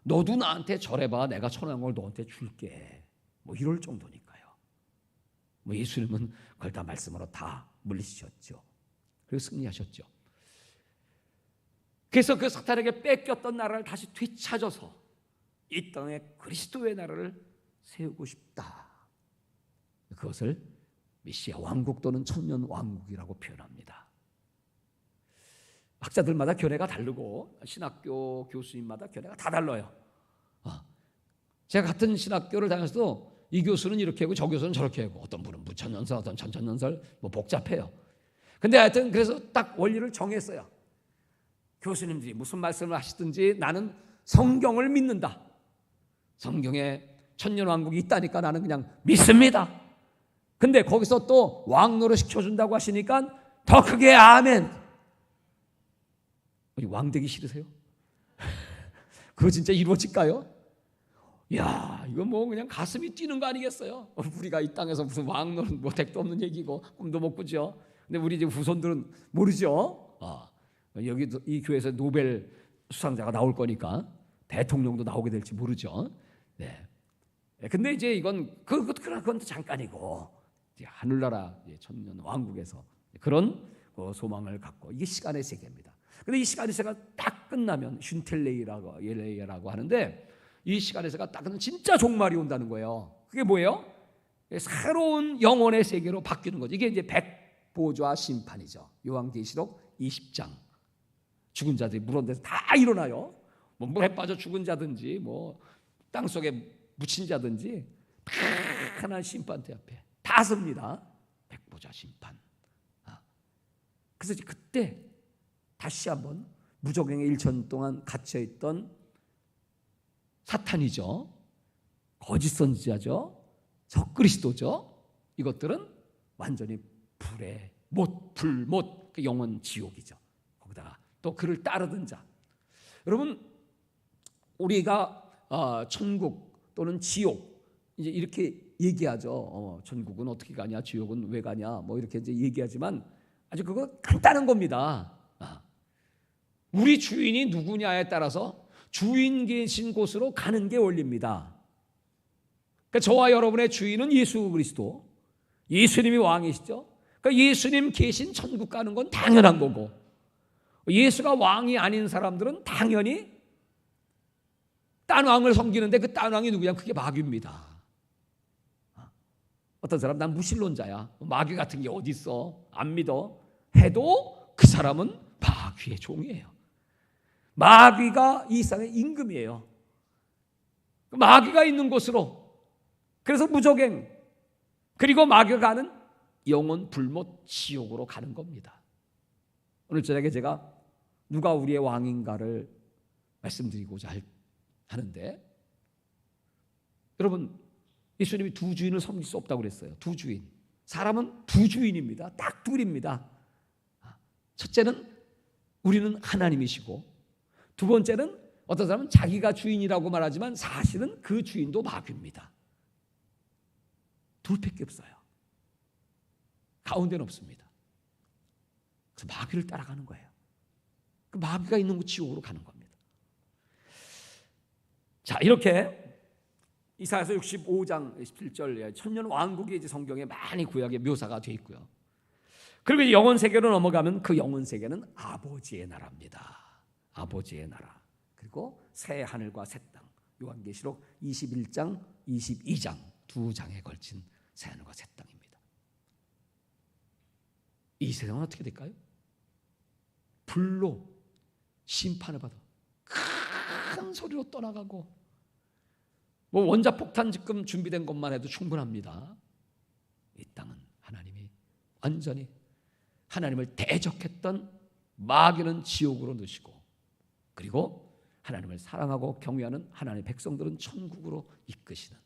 너도 나한테 절해봐, 내가 천한 걸 너한테 줄게. 뭐 이럴 정도니까요. 뭐 예수님은 그걸 다 말씀으로 다 물리치셨죠. 그리고 승리하셨죠. 그래서 그 사탄에게 뺏겼던 나라를 다시 되찾아서 이 땅에 그리스도의 나라를 세우고 싶다. 그것을 메시아 왕국 또는 천년 왕국이라고 표현합니다. 학자들마다 견해가 다르고 신학교 교수님마다 견해가 다 달라요. 제가 같은 신학교를 다녔어도 이 교수는 이렇게 하고 저 교수는 저렇게 하고, 어떤 분은 무천연설, 어떤 천천연설, 뭐 복잡해요. 근데 하여튼 그래서 딱 원리를 정했어요. 교수님들이 무슨 말씀을 하시든지 나는 성경을 믿는다. 성경에 천년왕국이 있다니까 나는 그냥 믿습니다. 근데 거기서 또 왕노릇 시켜준다고 하시니까 더 크게 아멘. 우리 왕 되기 싫으세요? 그거 진짜 이루어질까요? 야, 이거 뭐 그냥 가슴이 뛰는 거 아니겠어요? 우리가 이 땅에서 무슨 왕노릇, 뭐 택도 없는 얘기고 꿈도 못 꾸죠. 근데 우리 지금 후손들은 모르죠. 여기도 이 교회에서 노벨 수상자가 나올 거니까 대통령도 나오게 될지 모르죠. 네. 근데 이제 그건 잠깐이고, 이제 하늘나라 천년 왕국에서 그런 소망을 갖고, 이게 시간의 세계입니다. 근데 이 시간의 세계가 딱 끝나면 슌텔레이라고 하는데, 이 시간의 세계가 딱 끝나면 진짜 종말이 온다는 거예요. 그게 뭐예요? 새로운 영혼의 세계로 바뀌는 거죠. 이게 이제 백보좌 심판이죠. 요한계시록 20장. 죽은 자들이 물온 데서 다 일어나요. 뭐 물에 빠져 죽은 자든지 뭐 땅속에 묻힌 자든지 다 하나님 심판대 앞에 다 섭니다. 백보좌 심판. 그래서 그때 다시 한번 무적행의 1천 동안 갇혀있던 사탄이죠, 거짓 선지자죠, 적그리스도죠, 이것들은 완전히 불의 못, 불못, 그 영원 지옥이죠. 거기다가 또 그를 따르던 자. 여러분, 우리가 천국 또는 지옥 이제 이렇게 얘기하죠. 천국은 어떻게 가냐, 지옥은 왜 가냐, 뭐 이렇게 이제 얘기하지만 아주 그거 간단한 겁니다. 우리 주인이 누구냐에 따라서 주인 계신 곳으로 가는 게 원리입니다. 그러니까 저와 여러분의 주인은 예수 그리스도, 예수님이 왕이시죠. 그러니까 예수님 계신 천국 가는 건 당연한 거고, 예수가 왕이 아닌 사람들은 당연히 딴 왕을 섬기는데 그 딴 왕이 누구냐? 그게 마귀입니다. 어떤 사람 난 무신론자야, 마귀 같은 게 어디 있어, 안 믿어 해도 그 사람은 마귀의 종이에요. 마귀가 이 세상의 임금이에요. 마귀가 있는 곳으로, 그래서 무적행, 그리고 마귀가 가는 영원 불못 지옥으로 가는 겁니다. 오늘 저녁에 제가 누가 우리의 왕인가를 말씀드리고자 하는데, 여러분, 예수님이 두 주인을 섬길 수 없다고 그랬어요. 두 주인. 사람은 두 주인입니다. 딱 둘입니다. 첫째는 우리는 하나님이시고, 두 번째는 어떤 사람은 자기가 주인이라고 말하지만 사실은 그 주인도 마귀입니다. 둘밖에 없어요. 가운데는 없습니다. 그래서 마귀를 따라가는 거예요. 그 마귀가 있는 곳 지옥으로 가는 겁니다. 자, 이렇게 이사야서 65장 17절 천년 왕국이 이제 성경에 많이 구약에 묘사가 되어 있고요. 그리고 영원 세계로 넘어가면 그 영원 세계는 아버지의 나라입니다. 아버지의 나라. 그리고 새 하늘과 새 땅. 요한계시록 21장, 22장 두 장에 걸친 새 하늘과 새 땅입니다. 이 세상은 어떻게 될까요? 불로 심판을 받아 큰 소리로 떠나가고, 뭐 원자폭탄 지금 준비된 것만 해도 충분합니다. 이 땅은 하나님이 완전히 하나님을 대적했던 마귀는 지옥으로 넣으시고, 그리고 하나님을 사랑하고 경외하는 하나님의 백성들은 천국으로 이끄시는.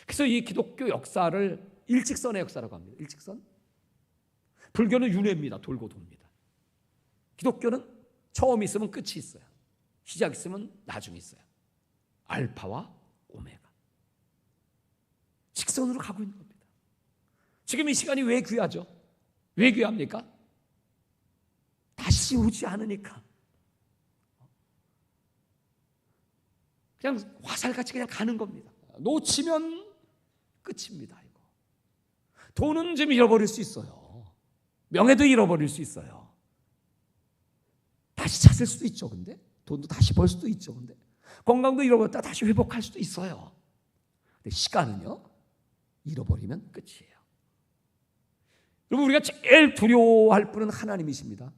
그래서 이 기독교 역사를 일직선의 역사라고 합니다. 일직선. 불교는 윤회입니다. 돌고 돕니다. 기독교는 처음이 있으면 끝이 있어요. 시작이 있으면 나중이 있어요. 알파와 오메가. 직선으로 가고 있는 겁니다. 지금 이 시간이 왜 귀하죠? 왜 귀합니까? 다시 오지 않으니까. 그냥 화살같이 그냥 가는 겁니다. 놓치면 끝입니다. 이거. 돈은 좀 잃어버릴 수 있어요. 명예도 잃어버릴 수 있어요. 다시 찾을 수도 있죠. 근데 돈도 다시 벌 수도 있죠. 근데 건강도 잃어버렸다 다시 회복할 수도 있어요. 근데 시간은요, 잃어버리면 끝이에요. 여러분, 우리가 제일 두려워할 분은 하나님이십니다.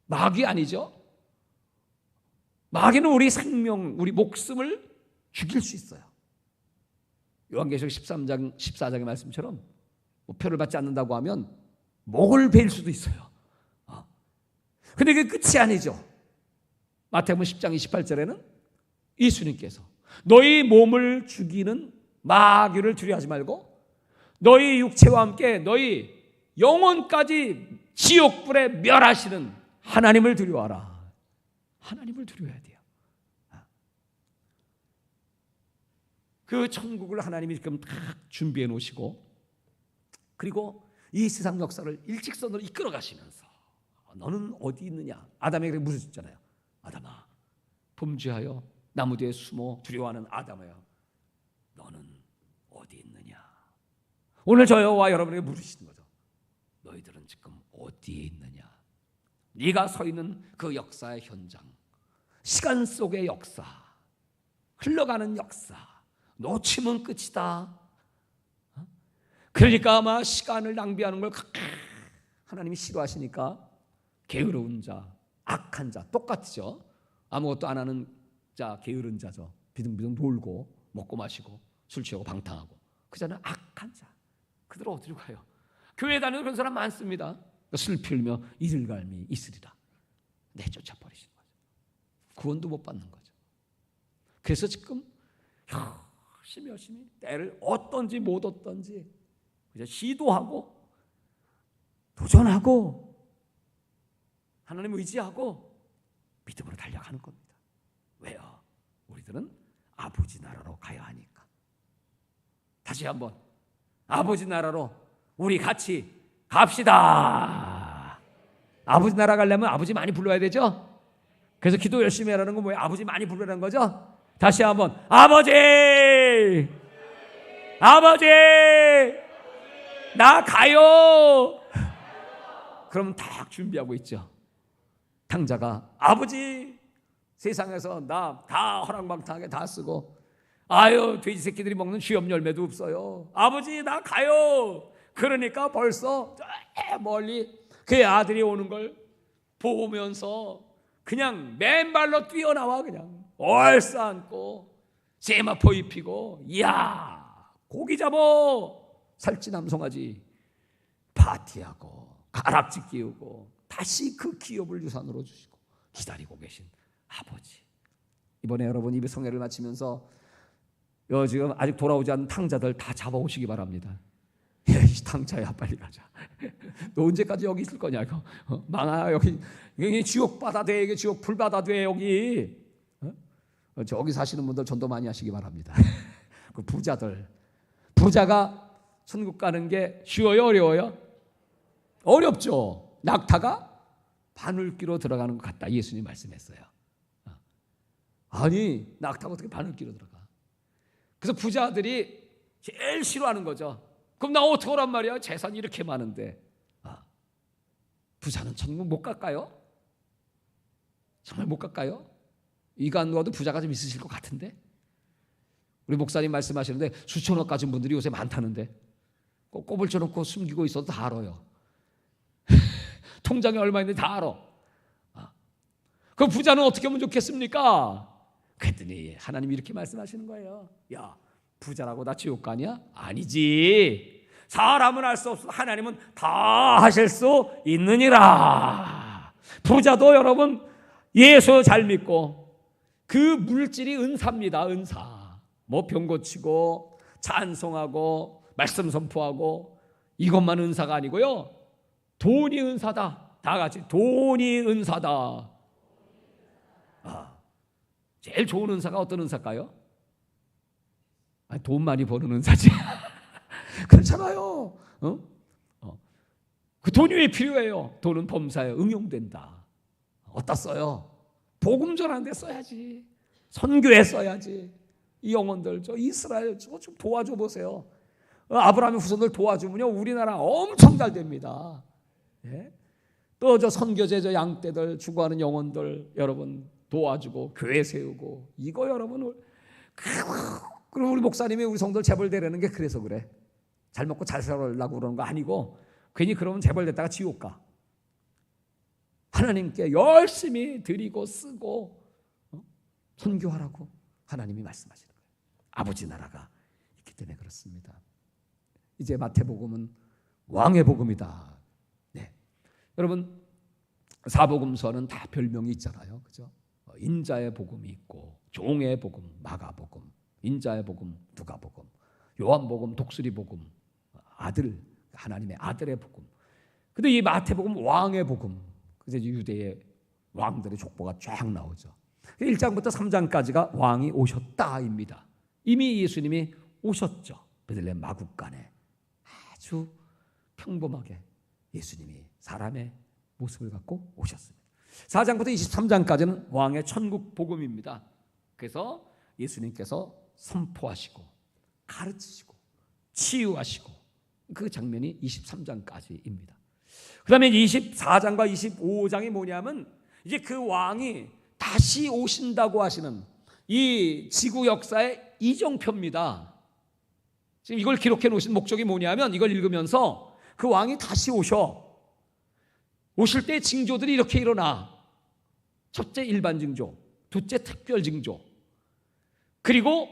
마귀 아니죠? 마귀는 우리 생명, 우리 목숨을 죽일 수 있어요. 요한계시록 13장, 14장의 말씀처럼 뭐 표를 받지 않는다고 하면 목을 베일 수도 있어요. 근데 그게 끝이 아니죠. 마태복음 10장 28절에는 예수님께서 너희 몸을 죽이는 마귀를 두려워하지 말고 너희 육체와 함께 너희 영혼까지 지옥불에 멸하시는 하나님을 두려워하라. 하나님을 두려워해야 돼요. 그 천국을 하나님이 지금 다 준비해 놓으시고, 그리고 이 세상 역사를 일직선으로 이끌어 가시면서 너는 어디 있느냐? 아담에게 물으셨잖아요. 아담아, 범죄하여 나무 뒤에 숨어 두려워하는 아담아야, 너는 어디 있느냐? 오늘 저와 여러분에게 물으시는 거죠. 너희들은 지금 어디에 있느냐? 네가 서 있는 그 역사의 현장, 시간 속의 역사, 흘러가는 역사, 놓치면 끝이다. 그러니까 아마 시간을 낭비하는 걸 하나님이 싫어하시니까 게으른 자, 악한 자, 똑같죠. 아무것도 안 하는 자, 게으른 자죠. 비등비등 놀고 먹고 마시고 술 취하고 방탕하고. 그 자는 악한 자. 그들 어디로 가요? 교회 다니는 그런 사람 많습니다. 슬피 울며 이들갈미 있으리라. 내쫓아 버리시는 거죠. 구원도 못 받는 거죠. 그래서 지금 열심히 때를 얻던지 못 얻던지 시도하고 도전하고 하나님 의지하고 믿음으로 달려가는 겁니다. 왜요? 우리들은 아버지 나라로 가야 하니까. 다시 한번 아버지 나라로 우리 같이 갑시다. 아버지 나라 가려면 아버지 많이 불러야 되죠? 그래서 기도 열심히 하라는 건 뭐예요? 아버지 많이 부르라는 거죠? 다시 한번 아버지! 아버지! 나 가요! 그러면 딱 준비하고 있죠. 탕자가 아버지! 세상에서 나 다 허랑방탕하게 다 쓰고 아유 돼지 새끼들이 먹는 쥐염 열매도 없어요. 아버지 나 가요. 그러니까 벌써 멀리 그의 아들이 오는 걸 보면서 그냥 맨발로 뛰어나와 그냥 얼싸안고 세마포 입히고 이야 고기 잡어 살찌남송아지 파티하고 가락지 끼우고 다시 그 기업을 유산으로 주시고 기다리고 계신 아버지. 이번에 여러분 입에 성회를 마치면서 지금 아직 돌아오지 않은 탕자들 다 잡아오시기 바랍니다. 야, 이 탕자야 빨리 가자. 너 언제까지 여기 있을 거냐고. 망아 여기 지옥 바다 돼. 이게 지옥 불 바다 돼 여기. 저기 사시는 분들 전도 많이 하시기 바랍니다. 그 부자가 천국 가는 게 쉬워요 어려워요? 어렵죠. 낙타가 바늘귀로 들어가는 것 같다. 예수님 말씀했어요. 아니, 낙타가 어떻게 바늘귀로 들어가? 그래서 부자들이 제일 싫어하는 거죠. 그럼 나 어떻게 오란 말이야? 재산이 이렇게 많은데. 부자는 천국 못 갈까요? 정말 못 갈까요? 이거 안 놓아도 부자가 좀 있으실 것 같은데. 우리 목사님 말씀하시는데 수천억 가진 분들이 요새 많다는데 꼭 꼽을 쳐놓고 숨기고 있어도 다 알아요. 통장에 얼마 있는지 다 알아. 그 부자는 어떻게 하면 좋겠습니까? 그랬더니 하나님이 이렇게 말씀하시는 거예요. 야, 부자라고 나 지옥 가냐? 아니지. 사람은 할 수 없어. 하나님은 다 하실 수 있느니라. 부자도 여러분 예수 잘 믿고 그 물질이 은사입니다. 은사. 뭐 병 고치고 찬송하고 말씀 선포하고 이것만 은사가 아니고요. 돈이 은사다. 다 같이 돈이 은사다. 제일 좋은 은사가 어떤 은사일까요? 돈 많이 버는 은사지. 그렇잖아요. 그 돈이 왜 필요해요? 돈은 범사에 응용된다. 어디다 써요? 복음 전하는 데 써야지. 선교에 써야지. 이 영혼들, 저 이스라엘 좀 도와줘 보세요. 아브라함의 후손들 도와주면요 우리나라 엄청 잘 됩니다. 예? 또 저 선교제 저 양떼들 죽어가는 영혼들 여러분 도와주고 교회 세우고 이거 여러분 그리고 우리 목사님이 우리 성도들 재벌되라는 게 그래서 그래. 잘 먹고 잘 살으려고 그러는 거 아니고 괜히 그러면 재벌됐다가 지옥 가. 하나님께 열심히 드리고 쓰고 선교하라고 하나님이 말씀하시는 거예요. 아버지 나라가 있기 때문에 그렇습니다. 이제 마태복음은 왕의 복음이다. 네. 여러분 사복음서는 다 별명이 있잖아요. 그죠? 인자의 복음이 있고 종의 복음, 마가복음, 인자의 복음, 누가복음, 요한복음, 독수리복음, 아들, 하나님의 아들의 복음. 근데 이 마태복음 왕의 복음. 그래서 유대의 왕들의 족보가 쫙 나오죠. 1장부터 3장까지가 왕이 오셨다입니다. 이미 예수님이 오셨죠. 베들레헴 마국간에 아주 평범하게 예수님이 사람의 모습을 갖고 오셨습니다. 4장부터 23장까지는 왕의 천국 복음입니다. 그래서 예수님께서 선포하시고 가르치시고 치유하시고 그 장면이 23장까지입니다. 그 다음에 24장과 25장이 뭐냐면 이제 그 왕이 다시 오신다고 하시는 이 지구 역사의 이정표입니다. 지금 이걸 기록해 놓으신 목적이 뭐냐면 이걸 읽으면서 그 왕이 다시 오실 때 징조들이 이렇게 일어나. 첫째 일반 징조, 둘째 특별 징조. 그리고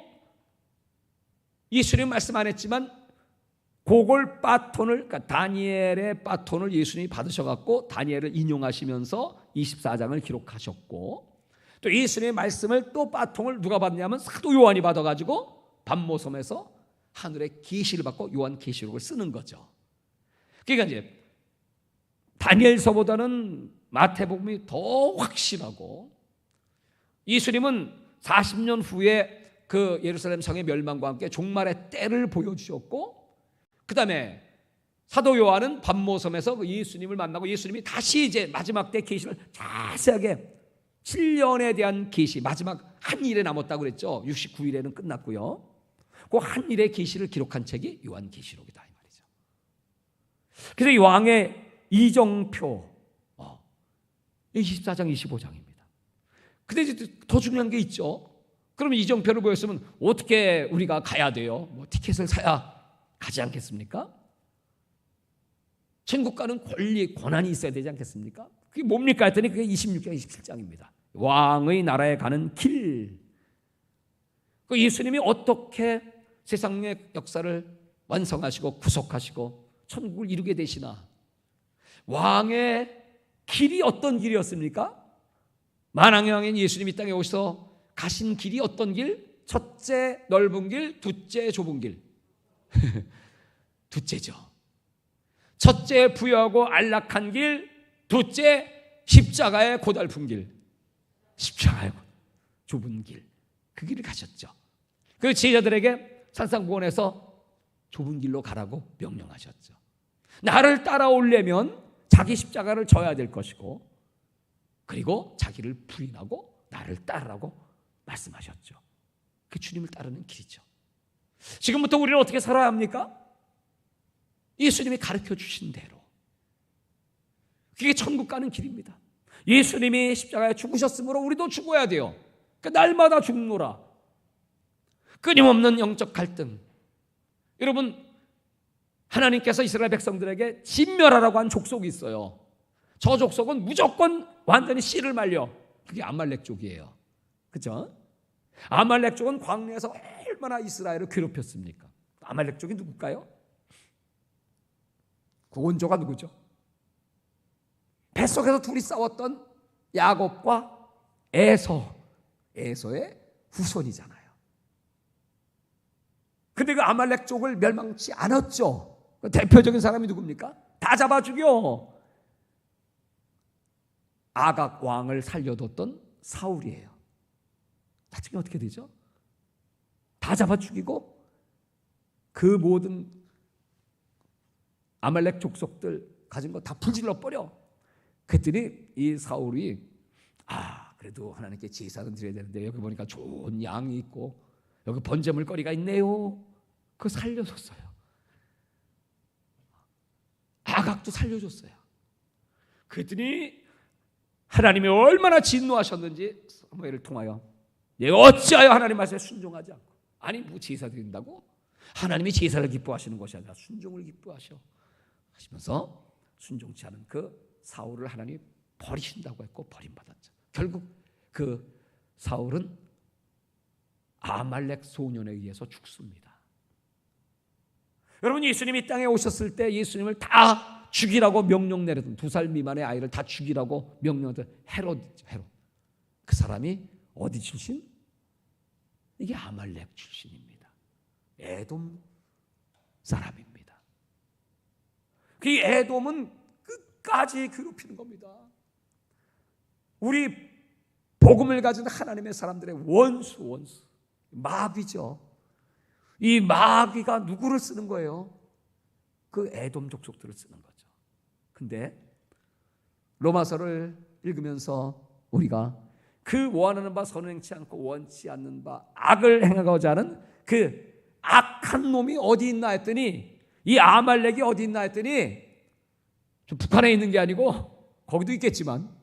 예수님 말씀 안 했지만 그걸 바톤을 그러니까 다니엘의 바톤을 예수님이 받으셔갖고 다니엘을 인용하시면서 24장을 기록하셨고 또 예수님의 말씀을 또 바통을 누가 받냐면 사도 요한이 받아가지고 반모섬에서 하늘의 계시를 받고 요한 계시록을 쓰는 거죠. 그러니까 이제 다니엘서보다는 마태복음이 더 확실하고 예수님은 40년 후에 그 예루살렘 성의 멸망과 함께 종말의 때를 보여주셨고 그 다음에 사도 요한은 반모섬에서 그 예수님을 만나고 예수님이 다시 이제 마지막 때 계시를 자세하게 7년에 대한 계시 마지막 한 일에 남았다고 그랬죠. 69일에는 끝났고요. 그 한 일의 계시를 기록한 책이 요한계시록이다 이 말이죠. 그래서 이 왕의 이정표 24장 25장입니다. 근데 이제 더 중요한 게 있죠. 그러면 이정표를 보였으면 어떻게 우리가 가야 돼요? 뭐 티켓을 사야 가지 않겠습니까? 천국 가는 권리, 권한이 있어야 되지 않겠습니까? 그게 뭡니까 했더니 그게 26장, 27장입니다. 왕의 나라에 가는 길. 그 예수님이 어떻게 세상의 역사를 완성하시고 구속하시고 천국을 이루게 되시나. 왕의 길이 어떤 길이었습니까? 만왕의 왕인 예수님이 이 땅에 오셔서 가신 길이 어떤 길? 첫째 넓은 길, 둘째 좁은 길. 둘째죠. 첫째 부유하고 안락한 길, 둘째 십자가의 고달픈 길. 십자가의 좁은 길. 그 길을 가셨죠. 그 제자들에게 산상보원에서 좁은 길로 가라고 명령하셨죠. 나를 따라오려면 자기 십자가를 져야 될 것이고, 그리고 자기를 부인하고 나를 따르라고 말씀하셨죠. 그 주님을 따르는 길이죠. 지금부터 우리는 어떻게 살아야 합니까? 예수님이 가르쳐 주신 대로. 그게 천국 가는 길입니다. 예수님이 십자가에 죽으셨으므로 우리도 죽어야 돼요. 그러니까 날마다 죽노라. 끊임없는 영적 갈등. 여러분, 하나님께서 이스라엘 백성들에게 진멸하라고 한 족속이 있어요. 저 족속은 무조건 완전히 씨를 말려. 그게 아말렉족이에요. 그렇죠? 아말렉족은 광야에서 얼마나 이스라엘을 괴롭혔습니까? 아말렉족이 누굴까요? 그 원조가 누구죠? 뱃속에서 둘이 싸웠던 야곱과 에서의 후손이잖아요. 근데 그 아말렉족을 멸망치 않았죠. 그 대표적인 사람이 누굽니까? 다 잡아 죽여. 아각 왕을 살려뒀던 사울이에요. 나중에 어떻게 되죠? 다 잡아 죽이고 그 모든 아말렉 족속들 가진 거 다 불질러 버려. 그랬더니 이 사울이 그래도 하나님께 제사는 드려야 되는데 여기 보니까 좋은 양이 있고 여기 번제물거리가 있네요. 그거 살려줬어요. 아각도 살려줬어요. 그랬더니 하나님이 얼마나 진노하셨는지 사무엘을 통하여 내가 어찌하여 하나님 말씀에 순종하지 않고, 아니 뭐 제사 드린다고? 하나님이 제사를 기뻐하시는 것이 아니라 순종을 기뻐하셔 하시면서 순종치 않은 그 사울을 하나님이 버리신다고 했고 버림받았죠. 결국 그 사울은 아말렉 소년에 의해서 죽습니다. 여러분, 예수님이 땅에 오셨을 때 예수님을 다 죽이라고 명령 내렸던 2살 미만의 아이를 다 죽이라고 명령했던 헤롯. 그 사람이 어디 출신? 이게 아말렉 출신입니다. 에돔 사람입니다. 그 에돔은 끝까지 괴롭히는 겁니다. 우리 복음을 가진 하나님의 사람들의 원수 마귀죠. 이 마귀가 누구를 쓰는 거예요? 그 에돔 족속들을 쓰는 거죠. 근데 로마서를 읽으면서 우리가 그 원하는 바 선을 행치 않고 원치 않는 바 악을 행하고자 하는 그 악한 놈이 어디 있나 했더니, 이 아말렉이 어디 있나 했더니 좀 북한에 있는 게 아니고 거기도 있겠지만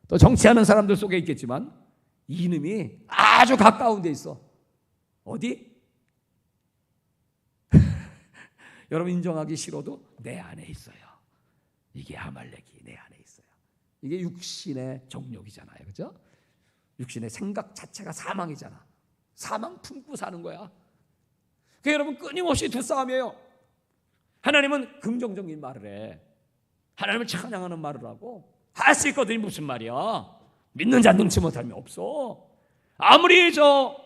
또 정치하는 사람들 속에 있겠지만 이놈이 아주 가까운 데 있어. 어디? 여러분, 인정하기 싫어도 내 안에 있어요. 이게 아말렉이 내 안에 있어요. 이게 육신의 정욕이잖아요. 그죠? 육신의 생각 자체가 사망이잖아. 사망 품고 사는 거야. 그 여러분, 끊임없이 두 싸움이에요. 하나님은 긍정적인 말을 해. 하나님을 찬양하는 말을 하고 할 수 있거든요. 무슨 말이야? 믿는 자 능치 못함이 없어. 아무리 저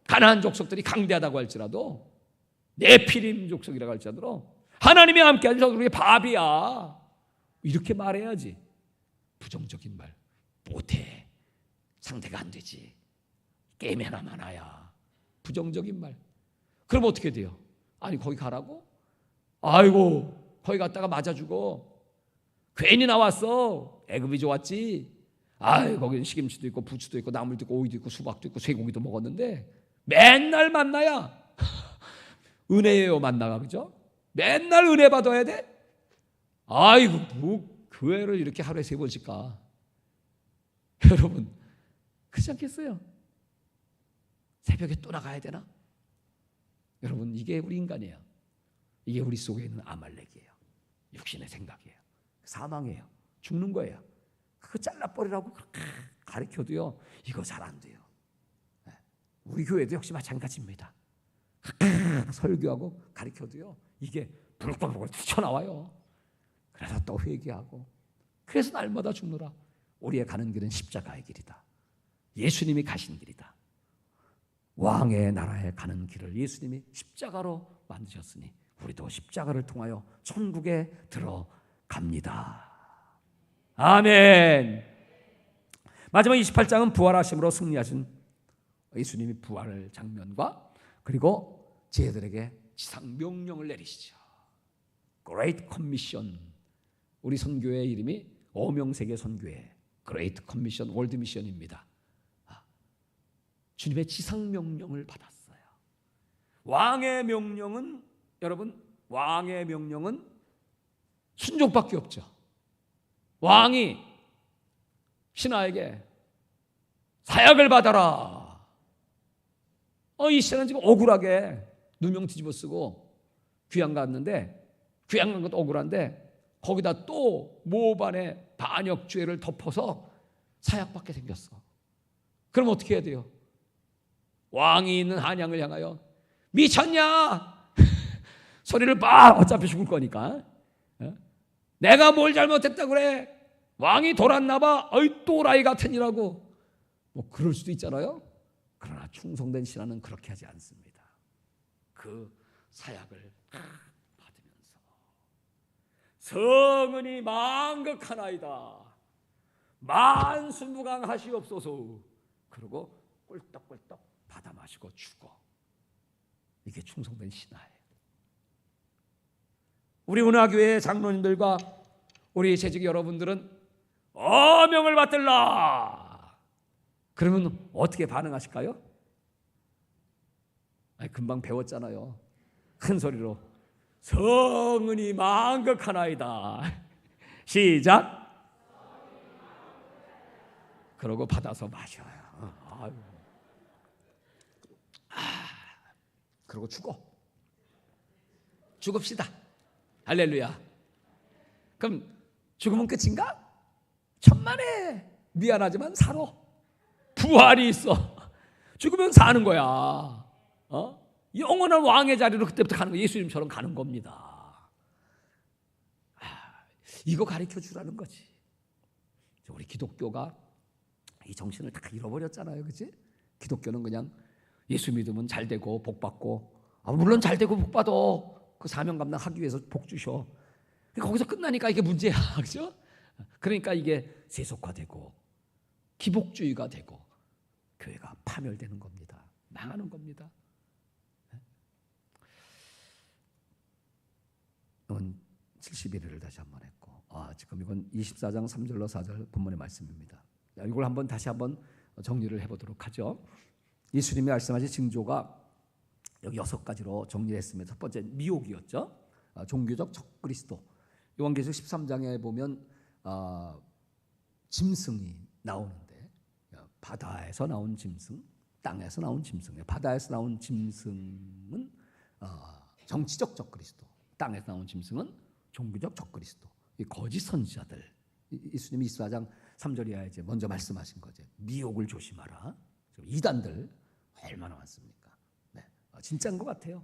가나안 족속들이 강대하다고 할지라도, 네피림 족속이라고 할지라도 하나님이 함께하는 저들이 밥이야. 이렇게 말해야지. 부정적인 말 못해. 상대가 안 되지. 게임에 하나만 하야. 부정적인 말. 그럼 어떻게 돼요? 아니 거기 가라고? 아이고 거기 갔다가 맞아 죽어. 괜히 나왔어. 애굽이 좋았지. 아이 거기는 시금치도 있고 부추도 있고 나물도 있고 오이도 있고 수박도 있고 쇠고기도 먹었는데 맨날 만나야. 은혜예요 만나가. 그죠? 맨날 은혜 받아야 돼? 아이고 뭐 교회를 이렇게 하루에 3번씩 가. 여러분 그렇지 않겠어요? 새벽에 또 나가야 되나? 여러분 이게 우리 인간이에요. 이게 우리 속에 있는 아말렉이에요. 육신의 생각이에요. 사망이에요. 죽는 거예요. 그거 잘라버리라고 그렇게 가르쳐도요 이거 잘 안 돼요. 우리 교회도 역시 마찬가지입니다. 설교하고 가르쳐도요 이게 불룩불룩 튀쳐나와요. 그래서 또 회개하고, 그래서 날마다 죽노라. 우리의 가는 길은 십자가의 길이다. 예수님이 가신 길이다. 왕의 나라에 가는 길을 예수님이 십자가로 만드셨으니 우리도 십자가를 통하여 천국에 들어갑니다. 아멘. 마지막 28장은 부활하심으로 승리하신 예수님이 부활 장면과 그리고 제자들에게 지상 명령을 내리시죠. Great Commission. 우리 선교회 이름이 어명세계 선교회 Great Commission 월드 미션입니다. 주님의 지상 명령을 받았어요. 왕의 명령은 여러분, 왕의 명령은 순종밖에 없죠. 왕이 신하에게 사약을 받아라. 이 신하는 지금 억울하게 누명 뒤집어 쓰고 귀양 갔는데, 귀양 간 것도 억울한데 거기다 또 모반의 반역죄를 덮어서 사약받게 생겼어. 그럼 어떻게 해야 돼요? 왕이 있는 한양을 향하여 미쳤냐? 소리를 봐. 어차피 죽을 거니까. 내가 뭘 잘못했다 그래? 왕이 돌았나 봐. 어이 또라이 같으니라고. 뭐 그럴 수도 있잖아요. 그러나 충성된 신하는 그렇게 하지 않습니다. 그 사약을 받으면서 성은이 망극하나이다. 만수무강하시옵소서. 그리고 꿀떡꿀떡 받아 마시고 죽어. 이게 충성된 신하예요. 우리 은하교회 장로님들과 우리 재직 여러분들은 어명을 받들라. 그러면 어떻게 반응하실까요? 금방 배웠잖아요. 큰 소리로 성은이 망극하나이다. 시작. 그러고 받아서 마셔요. 그러고 죽읍시다. 할렐루야. 그럼 죽으면 끝인가? 천만에 미안하지만 살아. 부활이 있어. 죽으면 사는 거야. 영원한 왕의 자리로 그때부터 가는 거. 예수님처럼 가는 겁니다. 이거 가르쳐 주라는 거지. 우리 기독교가 이 정신을 다 잃어버렸잖아요. 그치? 기독교는 그냥 예수 믿으면 잘 되고 복 받고, 물론 잘 되고 복 받아. 그 사명 감당하기 위해서 복 주셔. 거기서 끝나니까 이게 문제야. 그렇죠? 그러니까 이게 세속화되고 기복주의가 되고 교회가 파멸되는 겁니다. 망하는 겁니다. 이건 71회를 다시 한번 했고, 지금 이건 24장 3절로 4절 본문의 말씀입니다. 이걸 다시 한번 정리를 해보도록 하죠. 예수님이 말씀하신 징조가 여기 6가지로 정리했습니다. 첫 번째 미혹이었죠. 종교적 적그리스도. 요한계시록 13장에 보면 짐승이 나오는데, 바다에서 나온 짐승, 땅에서 나온 짐승. 바다에서 나온 짐승은 정치적 적그리스도, 땅에서 나온 짐승은 종교적 적그리스도. 이 거짓 선지자들. 예수님이 24장 3절 이하에 이제 먼저 말씀하신 거죠. 미혹을 조심하라. 이단들 얼마나 많습니까? 네, 진짜인 것 같아요.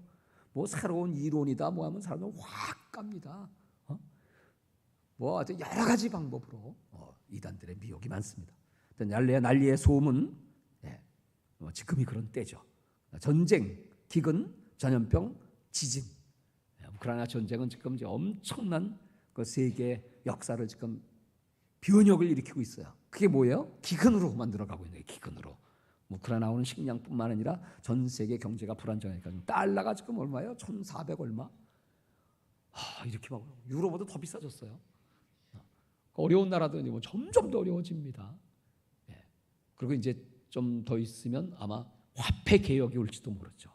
뭐 새로운 이론이다 뭐 하면 사람은 확 갑니다. 뭐 아주 여러 가지 방법으로 이단들의 미혹이 많습니다. 난리의 소문. 지금이 그런 때죠. 전쟁, 기근, 전염병, 지진. 우크라이나 전쟁은 지금 이제 엄청난 그 세계 역사를 지금 변혁을 일으키고 있어요. 그게 뭐예요? 기근으로 만들어가고 있는 거예요. 기근으로. 우크라이나 오는 식량뿐만 아니라 전 세계 경제가 불안정하니까 달러가 지금 얼마예요? 1,400 얼마? 이렇게 막 유로보다 더 비싸졌어요. 어려운 나라들은 뭐 점점 더 어려워집니다. 그리고 이제 좀 더 있으면 아마 화폐 개혁이 올지도 모르죠.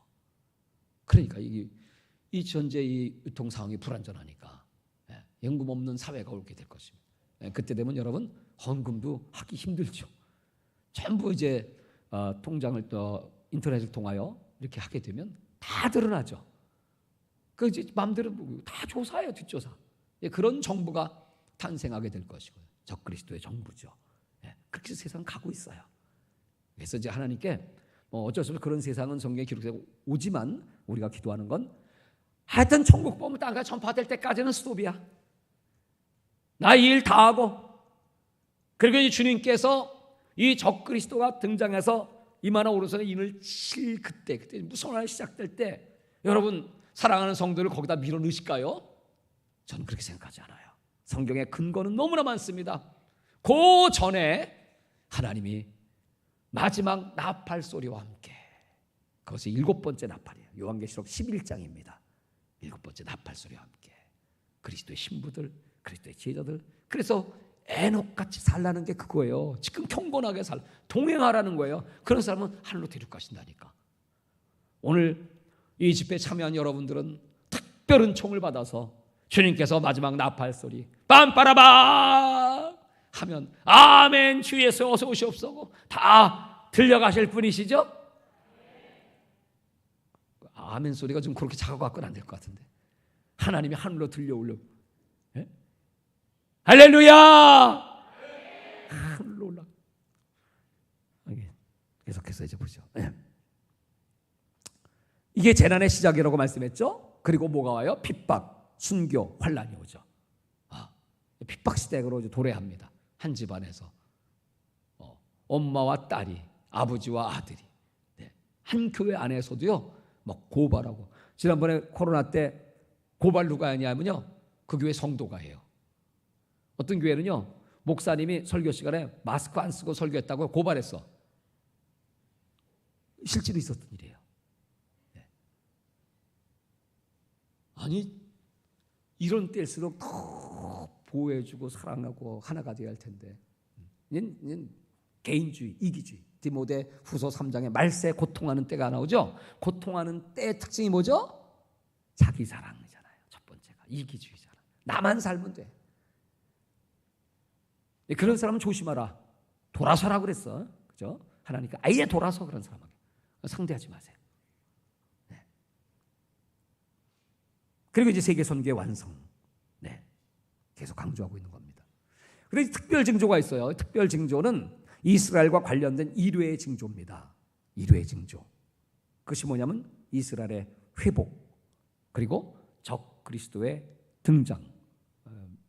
그러니까 이 전제 이 유통 상황이 불안전하니까 연금 없는 사회가 오게 될 것입니다. 그때 되면 여러분 헌금도 하기 힘들죠. 전부 이제 통장을 또 인터넷을 통하여 이렇게 하게 되면 다 드러나죠. 그 이제 마음대로 다 조사해요, 뒷조사. 그런 정부가 탄생하게 될 것이고요. 적그리스도의 정부죠. 그렇게 세상 가고 있어요. 그래서 이제 하나님께 어쩔 수 없이 그런 세상은 성경에 기록되고 오지만 우리가 기도하는 건 하여튼 천국 보면 땅에 전파될 때까지는 스톱이야. 나 이 일 다 하고, 그리고 이 주님께서 이 적그리스도가 등장해서 이마나 오른손에 인을 칠 그때 무서운 시작될 때 여러분 사랑하는 성도를 거기다 밀어 넣으실까요? 저는 그렇게 생각하지 않아요. 성경의 근거는 너무나 많습니다. 그 전에 하나님이 마지막 나팔 소리와 함께, 그것이 7번째 나팔이에요. 요한계시록 11장입니다. 7번째 나팔 소리와 함께 그리스도의 신부들, 그리스도의 제자들. 그래서 에녹같이 살라는 게 그거예요. 지금 경건하게 동행하라는 거예요. 그런 사람은 하늘로 데려가신다니까. 오늘 이 집회에 참여한 여러분들은 특별한 총을 받아서 주님께서 마지막 나팔 소리 빰빠라바 하면 아멘 주 예수 어서 오시옵소서 다 들려가실 분이시죠? 아멘 소리가 좀 그렇게 작아 갖고는 안 될 것 같은데 하나님이 하늘로 들려오려고. 예? 할렐루야! 하늘로 올라. 계속해서 이제 보죠. 이게 재난의 시작이라고 말씀했죠. 그리고 뭐가 와요? 핍박, 순교, 환란이 오죠. 핍박 시대로 도래합니다. 한 집안에서 엄마와 딸이, 아버지와 아들이, 한 교회 안에서도요 막 고발하고. 지난번에 코로나 때 고발 누가 하냐면요 그 교회 성도가 해요. 어떤 교회는요 목사님이 설교 시간에 마스크 안 쓰고 설교했다고 고발했어. 실제로 있었던 일이에요. 아니 이런 때일수록 더 보호해주고 사랑하고 하나가 되어야 할 텐데 얘는 개인주의, 이기주의. 디모데 후서 3장에 말세 고통하는 때가 나오죠. 고통하는 때의 특징이 뭐죠? 자기 사랑이잖아요. 첫 번째가 이기주의잖아. 나만 살면 돼. 그런 사람은 조심하라. 돌아서라 그랬어. 그죠? 하나님께 아예 돌아서 그런 사람에게 상대하지 마세요. 네. 그리고 이제 세계 선교의 완성. 네. 계속 강조하고 있는 겁니다. 그런데 특별 징조가 있어요. 특별 징조는 이스라엘과 관련된 일회의 징조입니다. 일회의 징조. 그것이 뭐냐면 이스라엘의 회복 그리고 적 그리스도의 등장.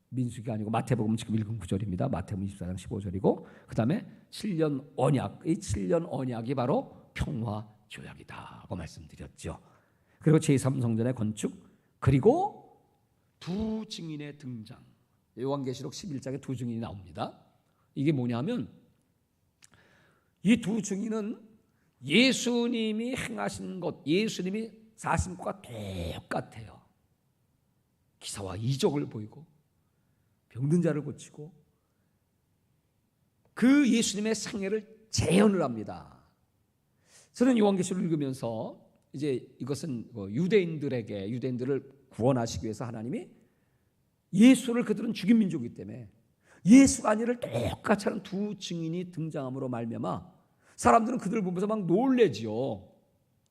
민수기가 아니고 마태복음 지금 읽은 구절입니다. 마태복음 24장 15절이고 그 다음에 7년 언약. 이 7년 언약이 바로 평화 조약이다 고 말씀드렸죠. 그리고 제3성전의 건축 그리고 두 증인의 등장. 요한계시록 11장에 두 증인이 나옵니다. 이게 뭐냐면 이 두 증인은 예수님이 행하신 것, 예수님이 사신 것과 똑같아요. 기사와 이적을 보이고 병든 자를 고치고 그 예수님의 생애를 재현을 합니다. 저는 요한계시록을 읽으면서 이제 이것은 유대인들을 구원하시기 위해서 하나님이 예수를 그들은 죽인 민족이기 때문에 예수가 아니를 똑같이 하는 두 증인이 등장함으로 말미암아 사람들은 그들을 보면서 막 놀래지요.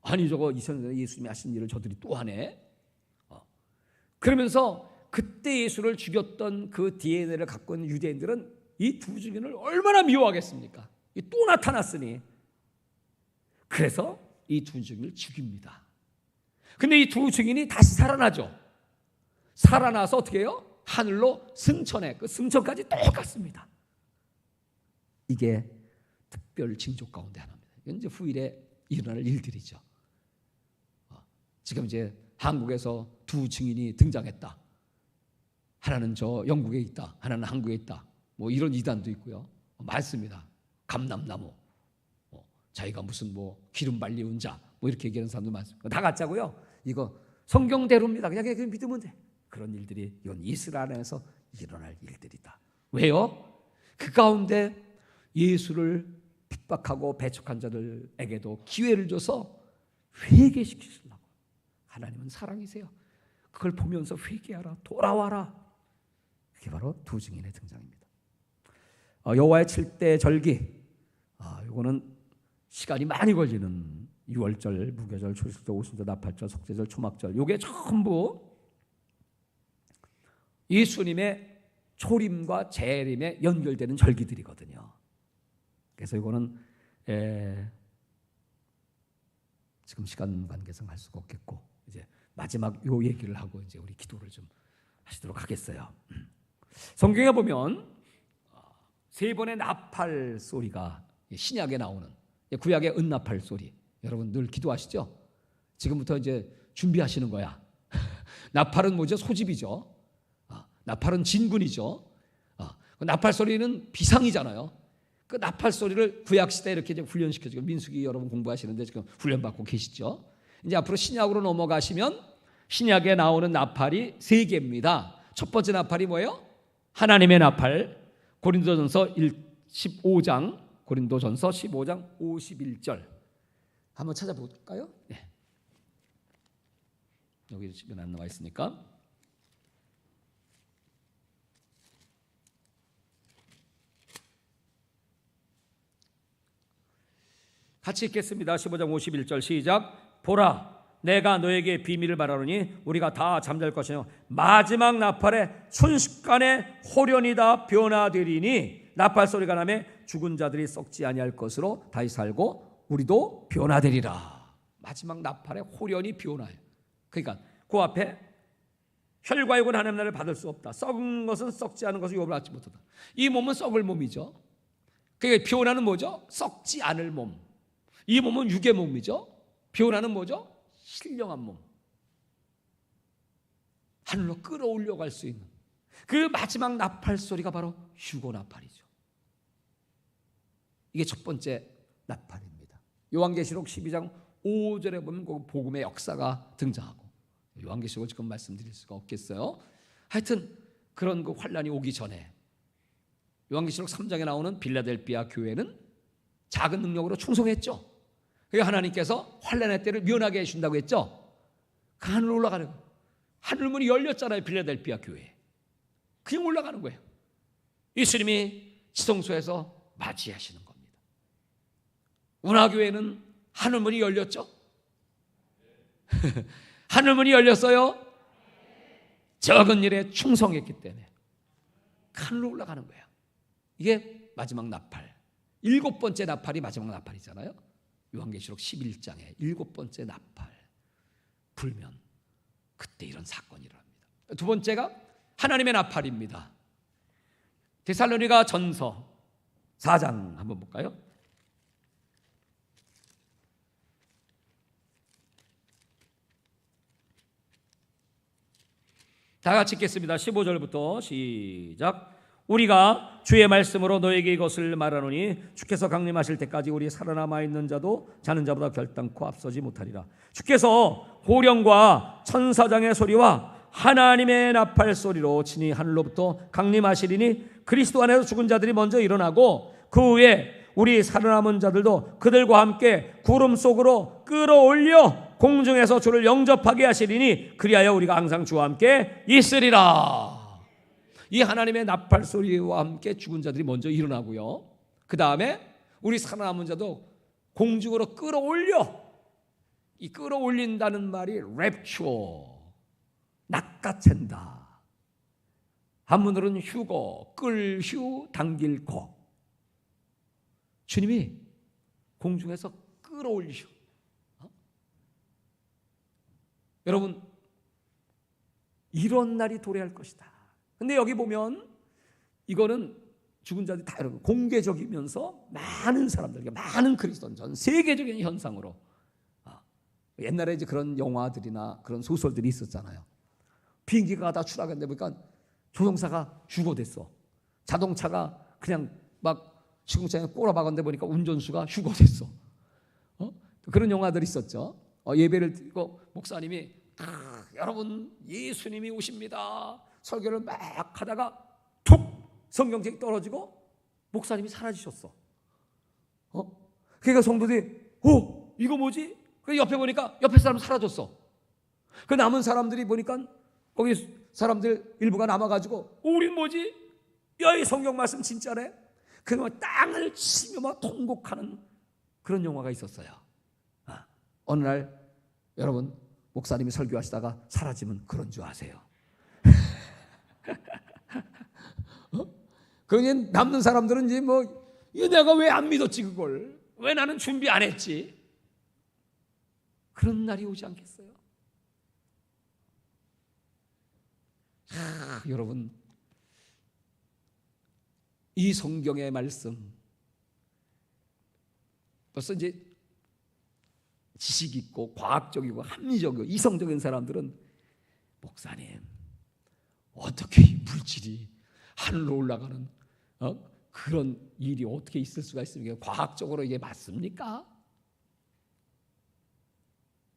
아니 저거 2000년 전에 예수님이 하신 일을 저들이 또 하네. 그러면서 그때 예수를 죽였던 그 DNA를 갖고 있는 유대인들은 이 두 증인을 얼마나 미워하겠습니까? 또 나타났으니. 그래서 이 두 증인을 죽입니다. 근데 이 두 증인이 다시 살아나죠. 살아나서 어떻게 해요? 하늘로 승천해. 그 승천까지 똑같습니다. 이게 특별 징조 가운데 하나입니다. 이건 이제 후일에 일어날 일들이죠. 지금 이제 한국에서 두 증인이 등장했다. 하나는 저 영국에 있다. 하나는 한국에 있다. 뭐 이런 이단도 있고요. 많습니다. 감람나무. 자기가 무슨 뭐 기름 발리운 자. 뭐 이렇게 얘기하는 사람도 많습니다. 다 가짜고요. 이거 성경대로입니다. 그냥 믿으면 돼. 그런 일들이 이건 이스라엘에서 일어날 일들이다. 왜요? 그 가운데 예수를 핍박하고 배척한 자들에게도 기회를 줘서 회개시키시려고. 하나님은 사랑이세요. 그걸 보면서 회개하라. 돌아와라. 그게 바로 두 증인의 등장입니다. 여호와의 7대 절기. 이거는 시간이 많이 걸리는 6월절, 무교절, 초실절, 오순절, 나팔절, 속죄절, 초막절. 이게 전부 예수님의 초림과 재림에 연결되는 절기들이거든요. 그래서 이거는 지금 시간 관계상 할 수가 없겠고 이제 마지막 요 얘기를 하고 이제 우리 기도를 좀 하시도록 하겠어요. 성경에 보면 세 번의 나팔 소리가 신약에 나오는 구약의 은나팔 소리. 여러분 늘 기도하시죠? 지금부터 이제 준비하시는 거야. 나팔은 뭐죠? 소집이죠. 나팔은 진군이죠. 나팔 소리는 비상이잖아요. 그 나팔 소리를 구약 시대에 이렇게 이제 훈련시켜주고 민수기 여러분 공부하시는데 지금 훈련받고 계시죠. 이제 앞으로 신약으로 넘어가시면 신약에 나오는 나팔이 3개입니다. 첫 번째 나팔이 뭐예요? 하나님의 나팔. 고린도전서 15장 51절 한번 찾아볼까요? 네. 여기 집에 안 나와 있으니까. 같이 읽겠습니다. 15장 51절 시작. 보라, 내가 너에게 비밀을 말하노니 우리가 다 잠잘 것이요 마지막 나팔에 순식간에 홀연히 다 변화되리니 나팔 소리가 나매 죽은 자들이 썩지 아니할 것으로 다시 살고 우리도 변화되리라. 마지막 나팔에 홀연히 변화해요. 그러니까 그 앞에 혈과 육은 하나님 나라를 받을 수 없다. 썩은 것은 썩지 않은 것을 유업을 받지 못한다. 이 몸은 썩을 몸이죠. 그러니까 변화는 뭐죠? 썩지 않을 몸. 이 몸은 육의 몸이죠. 변화는 뭐죠? 신령한 몸. 하늘로 끌어올려 갈 수 있는 그 마지막 나팔 소리가 바로 휴거 나팔이죠. 이게 첫 번째 나팔입니다. 요한계시록 12장 5절에 보면 그 복음의 역사가 등장하고, 요한계시록을 지금 말씀드릴 수가 없겠어요. 하여튼 그런 그 환란이 오기 전에 요한계시록 3장에 나오는 빌라델비아 교회는 작은 능력으로 충성했죠. 그러니까 하나님께서 환란의 때를 면하게 해준다고 했죠. 그 하늘로 올라가는 거예요. 하늘문이 열렸잖아요. 빌라델비아 교회에. 그냥 올라가는 거예요. 예수님이 지성소에서 맞이하시는 겁니다. 운하교회는 하늘문이 열렸죠. 하늘문이 열렸어요. 적은 일에 충성했기 때문에 하늘로 올라가는 거예요. 이게 마지막 나팔. 7번째 나팔이 마지막 나팔이잖아요. 요한계시록 11장에 7번째 나팔 불면 그때 이런 사건이 일어납니다. 두 번째가 하나님의 나팔입니다. 데살로니가 전서 4장 한번 볼까요? 다 같이 읽겠습니다. 15절부터 시작. 우리가 주의 말씀으로 너에게 이것을 말하노니 주께서 강림하실 때까지 우리 살아남아 있는 자도 자는 자보다 결단코 앞서지 못하리라. 주께서 호령과 천사장의 소리와 하나님의 나팔 소리로 친히 하늘로부터 강림하시리니 그리스도 안에서 죽은 자들이 먼저 일어나고 그 후에 우리 살아남은 자들도 그들과 함께 구름 속으로 끌어올려 공중에서 주를 영접하게 하시리니 그리하여 우리가 항상 주와 함께 있으리라. 이 하나님의 나팔 소리와 함께 죽은 자들이 먼저 일어나고요. 그 다음에 우리 살아남은 자도 공중으로 끌어올려. 이 끌어올린다는 말이 랩처, 낚아챈다. 한문으로는 휴거, 끌휴, 당길 거. 주님이 공중에서 끌어올리셔. 여러분, 이런 날이 도래할 것이다. 근데 여기 보면 이거는 죽은 자들이 다 이런 공개적이면서 많은 사람들, 많은 그리스도인 전 세계적인 현상으로, 옛날에 이제 그런 영화들이나 그런 소설들이 있었잖아요. 비행기가 다 추락했는데 보니까 조종사가 휴거됐어. 자동차가 그냥 막 시궁창에 꼬라박았는데 보니까 운전수가 휴거됐어. 그런 영화들이 있었죠. 예배를 드리고 목사님이 여러분 예수님이 오십니다. 설교를 막 하다가 툭 성경책이 떨어지고 목사님이 사라지셨어. 그러니까 성도들이 이거 뭐지? 그 옆에 보니까 옆에 사람 사라졌어. 그 남은 사람들이 보니까 거기 사람들 일부가 남아가지고 우린 뭐지? 야, 이 성경 말씀 진짜래? 그러면 땅을 치며 막 통곡하는 그런 영화가 있었어요. 어느 날 여러분 목사님이 설교하시다가 사라지면 그런 줄 아세요. 그냥 남는 사람들은 이제 내가 왜 안 믿었지 그걸? 왜 나는 준비 안 했지? 그런 날이 오지 않겠어요? 여러분, 이 성경의 말씀 벌써 이제 지식 있고 과학적이고 합리적이고 이성적인 사람들은 목사님 어떻게 이 물질이 하늘로 올라가는 그런 일이 어떻게 있을 수가 있습니까? 과학적으로 이게 맞습니까?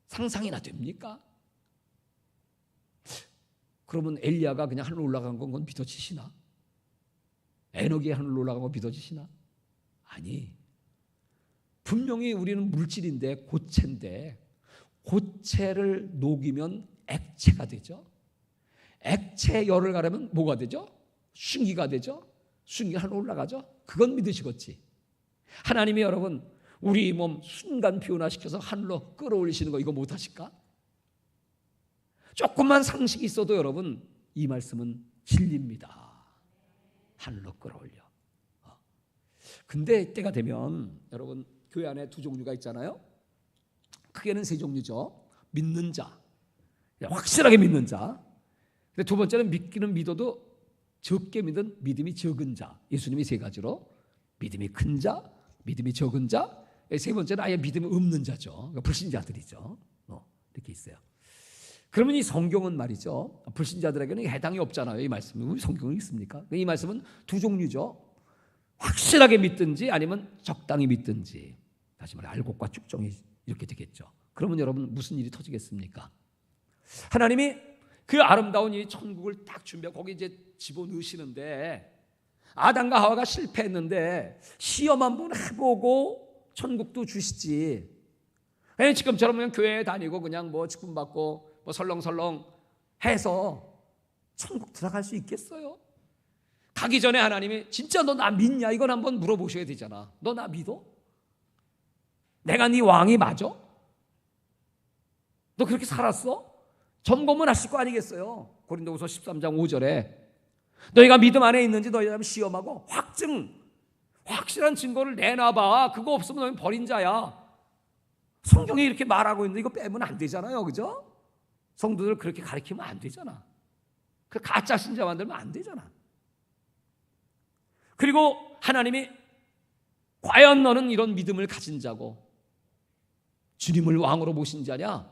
상상이나 됩니까? 그러면 엘리야가 그냥 하늘로 올라간 건 믿어지시나? 에녹이 하늘로 올라간 건 믿어지시나? 아니, 분명히 우리는 물질인데, 고체인데, 고체를 녹이면 액체가 되죠. 액체에 열을 가려면 뭐가 되죠? 순기가 되죠. 순기가 하늘로 올라가죠. 그건 믿으시겠지. 하나님이 여러분 우리 몸 순간 변화시켜서 하늘로 끌어올리시는 거 이거 못하실까? 조금만 상식이 있어도 여러분 이 말씀은 진리입니다. 하늘로 끌어올려. 근데 때가 되면 여러분 교회 안에 두 종류가 있잖아요. 크게는 세 종류죠. 믿는 자, 확실하게 믿는 자. 근데 두 번째는 믿기는 믿어도 적게 믿는 믿음이 적은 자. 예수님이 세 가지로 믿음이 큰 자, 믿음이 적은 자, 세 번째는 아예 믿음이 없는 자죠. 그러니까 불신자들이죠. 이렇게 있어요. 그러면 이 성경은 말이죠, 불신자들에게는 해당이 없잖아요. 이 말씀은 성경이 있습니까? 이 말씀은 두 종류죠. 확실하게 믿든지 아니면 적당히 믿든지. 다시 말해 알곡과 쭉정이 이렇게 되겠죠. 그러면 여러분 무슨 일이 터지겠습니까? 하나님이 그 아름다운 이 천국을 딱 준비하고 거기 이제 집어넣으시는데 아담과 하와가 실패했는데 시험 한번 해보고 천국도 주시지. 그냥 지금처럼 그냥 교회에 다니고 그냥 뭐 직분 받고 뭐 설렁설렁 해서 천국 들어갈 수 있겠어요? 가기 전에 하나님이 진짜 너 나 믿냐? 이건 한번 물어보셔야 되잖아. 너 나 믿어? 내가 네 왕이 맞아? 너 그렇게 살았어? 점검은 하실 거 아니겠어요? 고린도후서 13장 5절에 너희가 믿음 안에 있는지 너희가 시험하고 확실한 증거를 내놔봐. 그거 없으면 너희 버린 자야. 성경이 이렇게 말하고 있는데 이거 빼면 안 되잖아요, 그죠? 성도들 그렇게 가르치면 안 되잖아. 그 가짜 신자 만들면 안 되잖아. 그리고 하나님이 과연 너는 이런 믿음을 가진 자고 주님을 왕으로 모신 자냐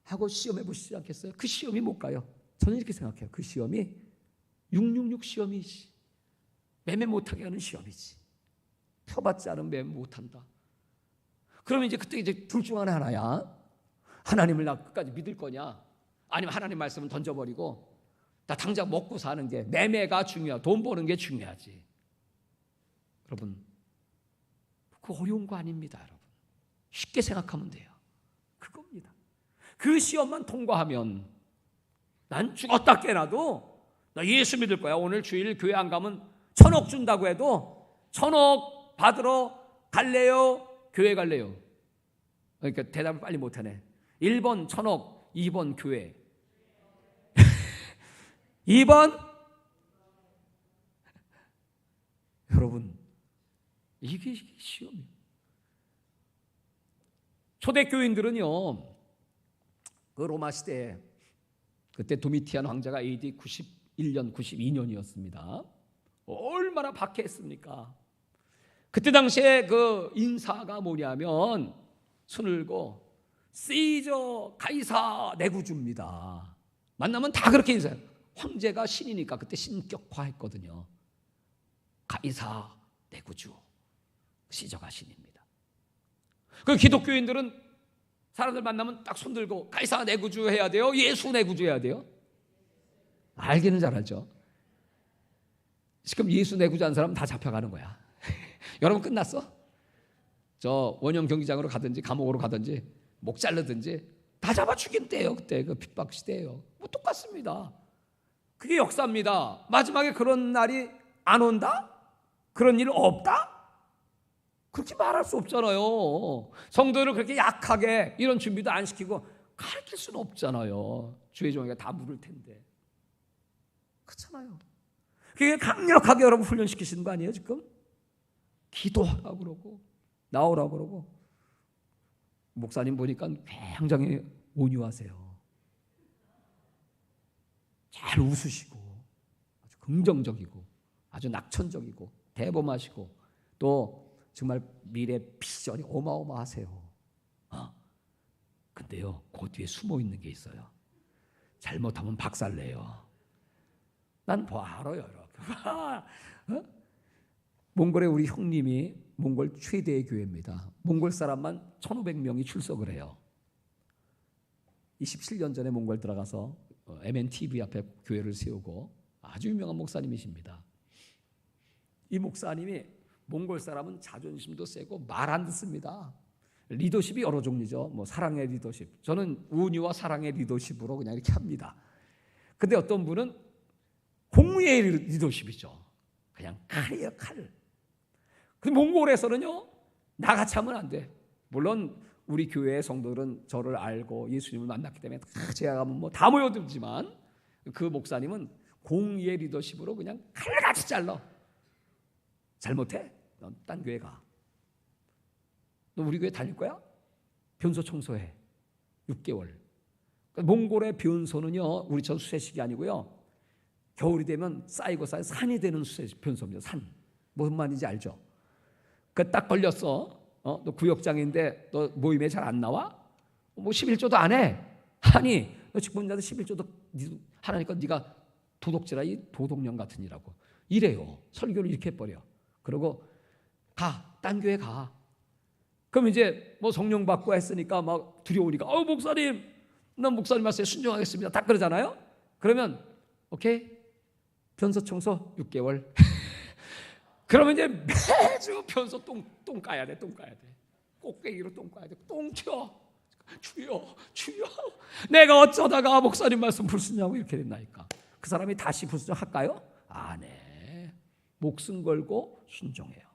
하고 시험해 보시지 않겠어요? 그 시험이 못 가요. 저는 이렇게 생각해요. 그 시험이 666 시험이지. 매매 못하게 하는 시험이지. 펴받지 않으면 매매 못한다. 그러면 이제 그때 이제 둘 중 하나야. 하나님을 나 끝까지 믿을 거냐? 아니면 하나님 말씀을 던져버리고 나 당장 먹고 사는 게 매매가 중요하고 돈 버는 게 중요하지. 여러분 그 어려운 거 아닙니다. 여러분 쉽게 생각하면 돼요. 그겁니다. 그 시험만 통과하면 난 죽었다 깨나도 나 예수 믿을 거야. 오늘 주일 교회 안 가면 1,000억 준다고 해도 1,000억 받으러 갈래요? 교회 갈래요? 그러니까 대답을 빨리 못하네. 1번 1,000억, 2번 교회. 2번 여러분 이게 시험이에요. 초대교인들은요 그 로마 시대에 그때 도미티안 황제가 AD 91년, 92년이었습니다. 얼마나 박해했습니까? 그때 당시에 그 인사가 뭐냐면 손을고 시저 가이사 내구주입니다. 만나면 다 그렇게 인사해요. 황제가 신이니까 그때 신격화했거든요. 가이사 내구주, 시저가 신입니다. 그 기독교인들은 사람들 만나면 딱 손들고 가이사 내구주 해야 돼요? 예수 내구주 해야 돼요? 알기는 잘하죠. 지금 예수 내구주 한 사람 다 잡혀가는 거야. 여러분 끝났어? 저 원형 경기장으로 가든지 감옥으로 가든지 목 자르든지 다 잡아 죽인 때예요. 그때 그 핍박 시대예요. 뭐 똑같습니다. 그게 역사입니다. 마지막에 그런 날이 안 온다? 그런 일 없다? 그렇게 말할 수 없잖아요. 성도를 그렇게 약하게 이런 준비도 안 시키고 가르칠 수는 없잖아요. 주의 종에게 다 물을 텐데. 그렇잖아요. 그게 강력하게 여러분 훈련시키시는 거 아니에요 지금? 기도하라고 그러고 나오라고 그러고. 목사님 보니까 굉장히 온유하세요. 잘 웃으시고 아주 긍정적이고 아주 낙천적이고 대범하시고 또 정말 미래 비전이 어마어마하세요. 근데요 그 뒤에 숨어 있는 게 있어요. 잘못하면 박살내요. 난 알아요. 몽골에 우리 형님이 몽골 최대의 교회입니다. 몽골 사람만 1,500명이 출석을 해요. 27년 전에 몽골 들어가서 MNTV 앞에 교회를 세우고 아주 유명한 목사님이십니다. 이 목사님이 몽골 사람은 자존심도 세고 말 안 듣습니다. 리더십이 여러 종류죠. 뭐 사랑의 리더십. 저는 운유와 사랑의 리더십으로 그냥 이렇게 합니다. 근데 어떤 분은 공의의 리더십이죠. 그냥 칼이에요, 칼. 근데 몽골에서는요, 나같이 하면 안 돼. 물론 우리 교회의 성도들은 저를 알고 예수님을 만났기 때문에 제가 가면 뭐 다 모여들지만 그 목사님은 공의의 리더십으로 그냥 칼같이 잘라. 잘못해? 넌 딴 교회 가. 너 우리 교회 다닐 거야? 변소 청소해. 6개월. 몽골의 변소는요, 우리처럼 수세식이 아니고요, 겨울이 되면 쌓이고 쌓여 산이 되는 변소입니다. 산. 무슨 말인지 알죠? 그 딱 걸렸어. 너 구역장인데 너 모임에 잘 안 나와? 뭐 11조도 안 해. 아니, 너 직분자도 11조도 하나니까 네가 도둑질아, 이 도둑년 같은 이라고 이래요. 설교를 이렇게 해버려. 그리고 가, 딴 교회 가. 그럼 이제 뭐 성령 받고 했으니까 막 두려우니까 목사님, 난 목사님 말씀에 순종하겠습니다. 딱 그러잖아요. 그러면 오케이, 변소 청소 6개월. 그러면 이제 매주 변소 똥 까야 돼. 똥 까야 돼. 꼭대기로 똥 까야 돼. 똥 튀어. 주여, 주여, 내가 어쩌다가 목사님 말씀 불순종하고 이렇게 됐나니까. 그 사람이 다시 불순종할까요? 안 해. 목숨 걸고 순종해요.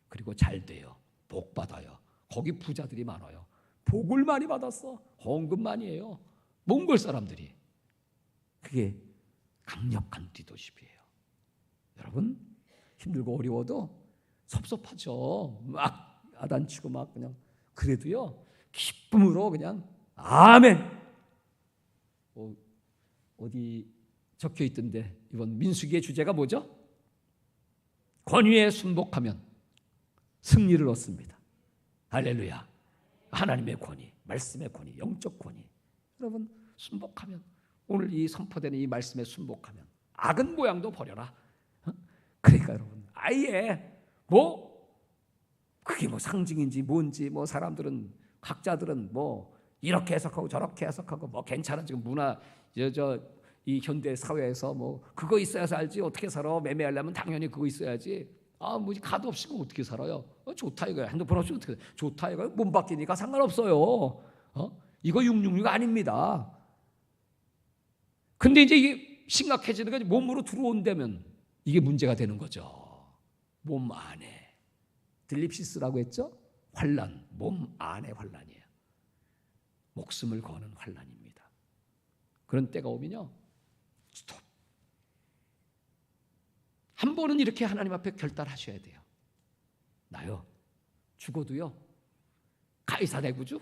그리고 잘 돼요. 복 받아요. 거기 부자들이 많아요. 복을 많이 받았어. 헌금 많이 해요. 몽골 사람들이. 그게 강력한 리더십이에요. 여러분, 힘들고 어려워도 섭섭하죠. 막 야단치고 막 그냥, 그래도요, 기쁨으로 그냥 아멘. 어디 적혀 있던데 이번 민수기의 주제가 뭐죠? 권위에 순복하면 승리를 얻습니다. 할렐루야. 하나님의 권위, 말씀의 권위, 영적 권위. 여러분, 순복하면, 오늘 이 선포되는 이 말씀에 순복하면 악은 모양도 버려라. 그러니까 여러분, 아예 그게 뭐 상징인지 뭔지, 뭐 사람들은, 각자들은 뭐 이렇게 해석하고 저렇게 해석하고 뭐 괜찮은, 지금 문화 이 현대 사회에서 뭐 그거 있어야 살지, 어떻게 살아? 매매하려면 당연히 그거 있어야지. 뭐 카드 없이 어떻게 살아요? 좋다 이거야. 핸드폰 없이 어떻게 좋다 이거야. 몸 바뀌니까 상관없어요. 이거 666 아닙니다. 근데 이제 이게 심각해지는 게 몸으로 들어온다면 이게 문제가 되는 거죠. 몸 안에 들립시스라고 했죠? 환난, 몸 안에 환난이에요. 목숨을 거는 환난입니다. 그런 때가 오면요, 스톱. 한 번은 이렇게 하나님 앞에 결단하셔야 돼요. 나요, 죽어도요, 가이사 내 구주?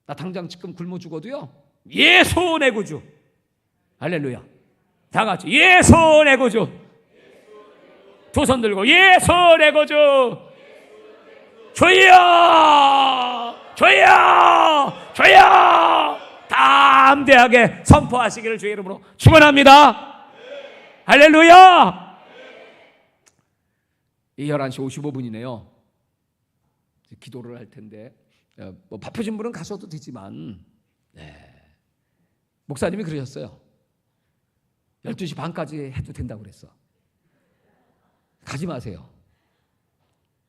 나 당장 지금 굶어 죽어도요, 예수 내 구주. 할렐루야. 다 같이 예수 내 구주. 두 손 들고 예수 내 구주. 주여, 주여, 주여. 담대하게 선포하시기를 주의 이름으로 축원합니다. 할렐루야. 이 11시 55분이네요. 기도를 할 텐데, 뭐 바쁘신 분은 가셔도 되지만, 목사님이 그러셨어요. 12시 반까지 해도 된다고 그랬어. 가지 마세요.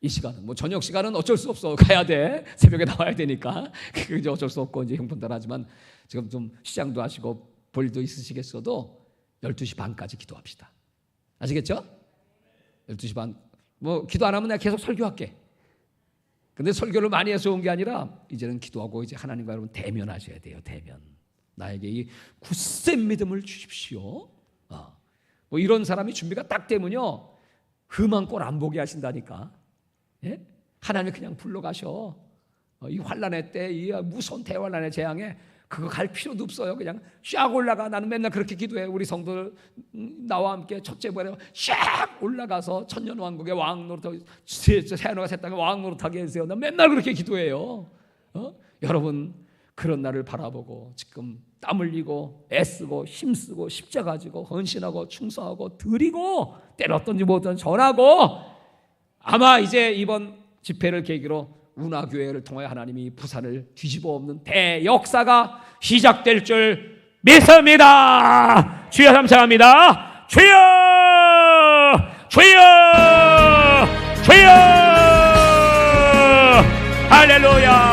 이 시간은, 뭐 저녁 시간은 어쩔 수 없어. 가야 돼. 새벽에 나와야 되니까. 그게 이제 어쩔 수 없고 이제 형편따라하지만, 지금 좀 시장도 하시고 볼도 있으시겠어도 12시 반까지 기도합시다. 아시겠죠? 12시 반. 뭐 기도 안 하면 내가 계속 설교할게. 근데 설교를 많이 해서 온 게 아니라 이제는 기도하고 이제 하나님과 여러분 대면하셔야 돼요. 대면. 나에게 이 굳센 믿음을 주십시오. 뭐 이런 사람이 준비가 딱 되면요, 흠한 꼴 안 보게 하신다니까. 예? 하나님 그냥 불러가셔. 이 환난의 때, 이 무서운 대환난의 재앙에 그거 갈 필요도 없어요. 그냥 샥 올라가. 나는 맨날 그렇게 기도해. 우리 성도들 나와 함께 첫째 번에 샥 올라가서 천년왕국의 왕 노릇하고 새하늘과 새 땅의 왕 노릇하게 해주세요. 나 맨날 그렇게 기도해요. 여러분, 그런 날을 바라보고 지금 땀 흘리고 애쓰고 힘쓰고 십자가 지고 헌신하고 충성하고 드리고 때렸던지 못했던지 전하고, 아마 이제 이번 집회를 계기로 운하교회를 통하여 하나님이 부산을 뒤집어 엎는 대역사가 시작될 줄 믿습니다. 주여 감사합니다. 주여 주여 주여 할렐루야.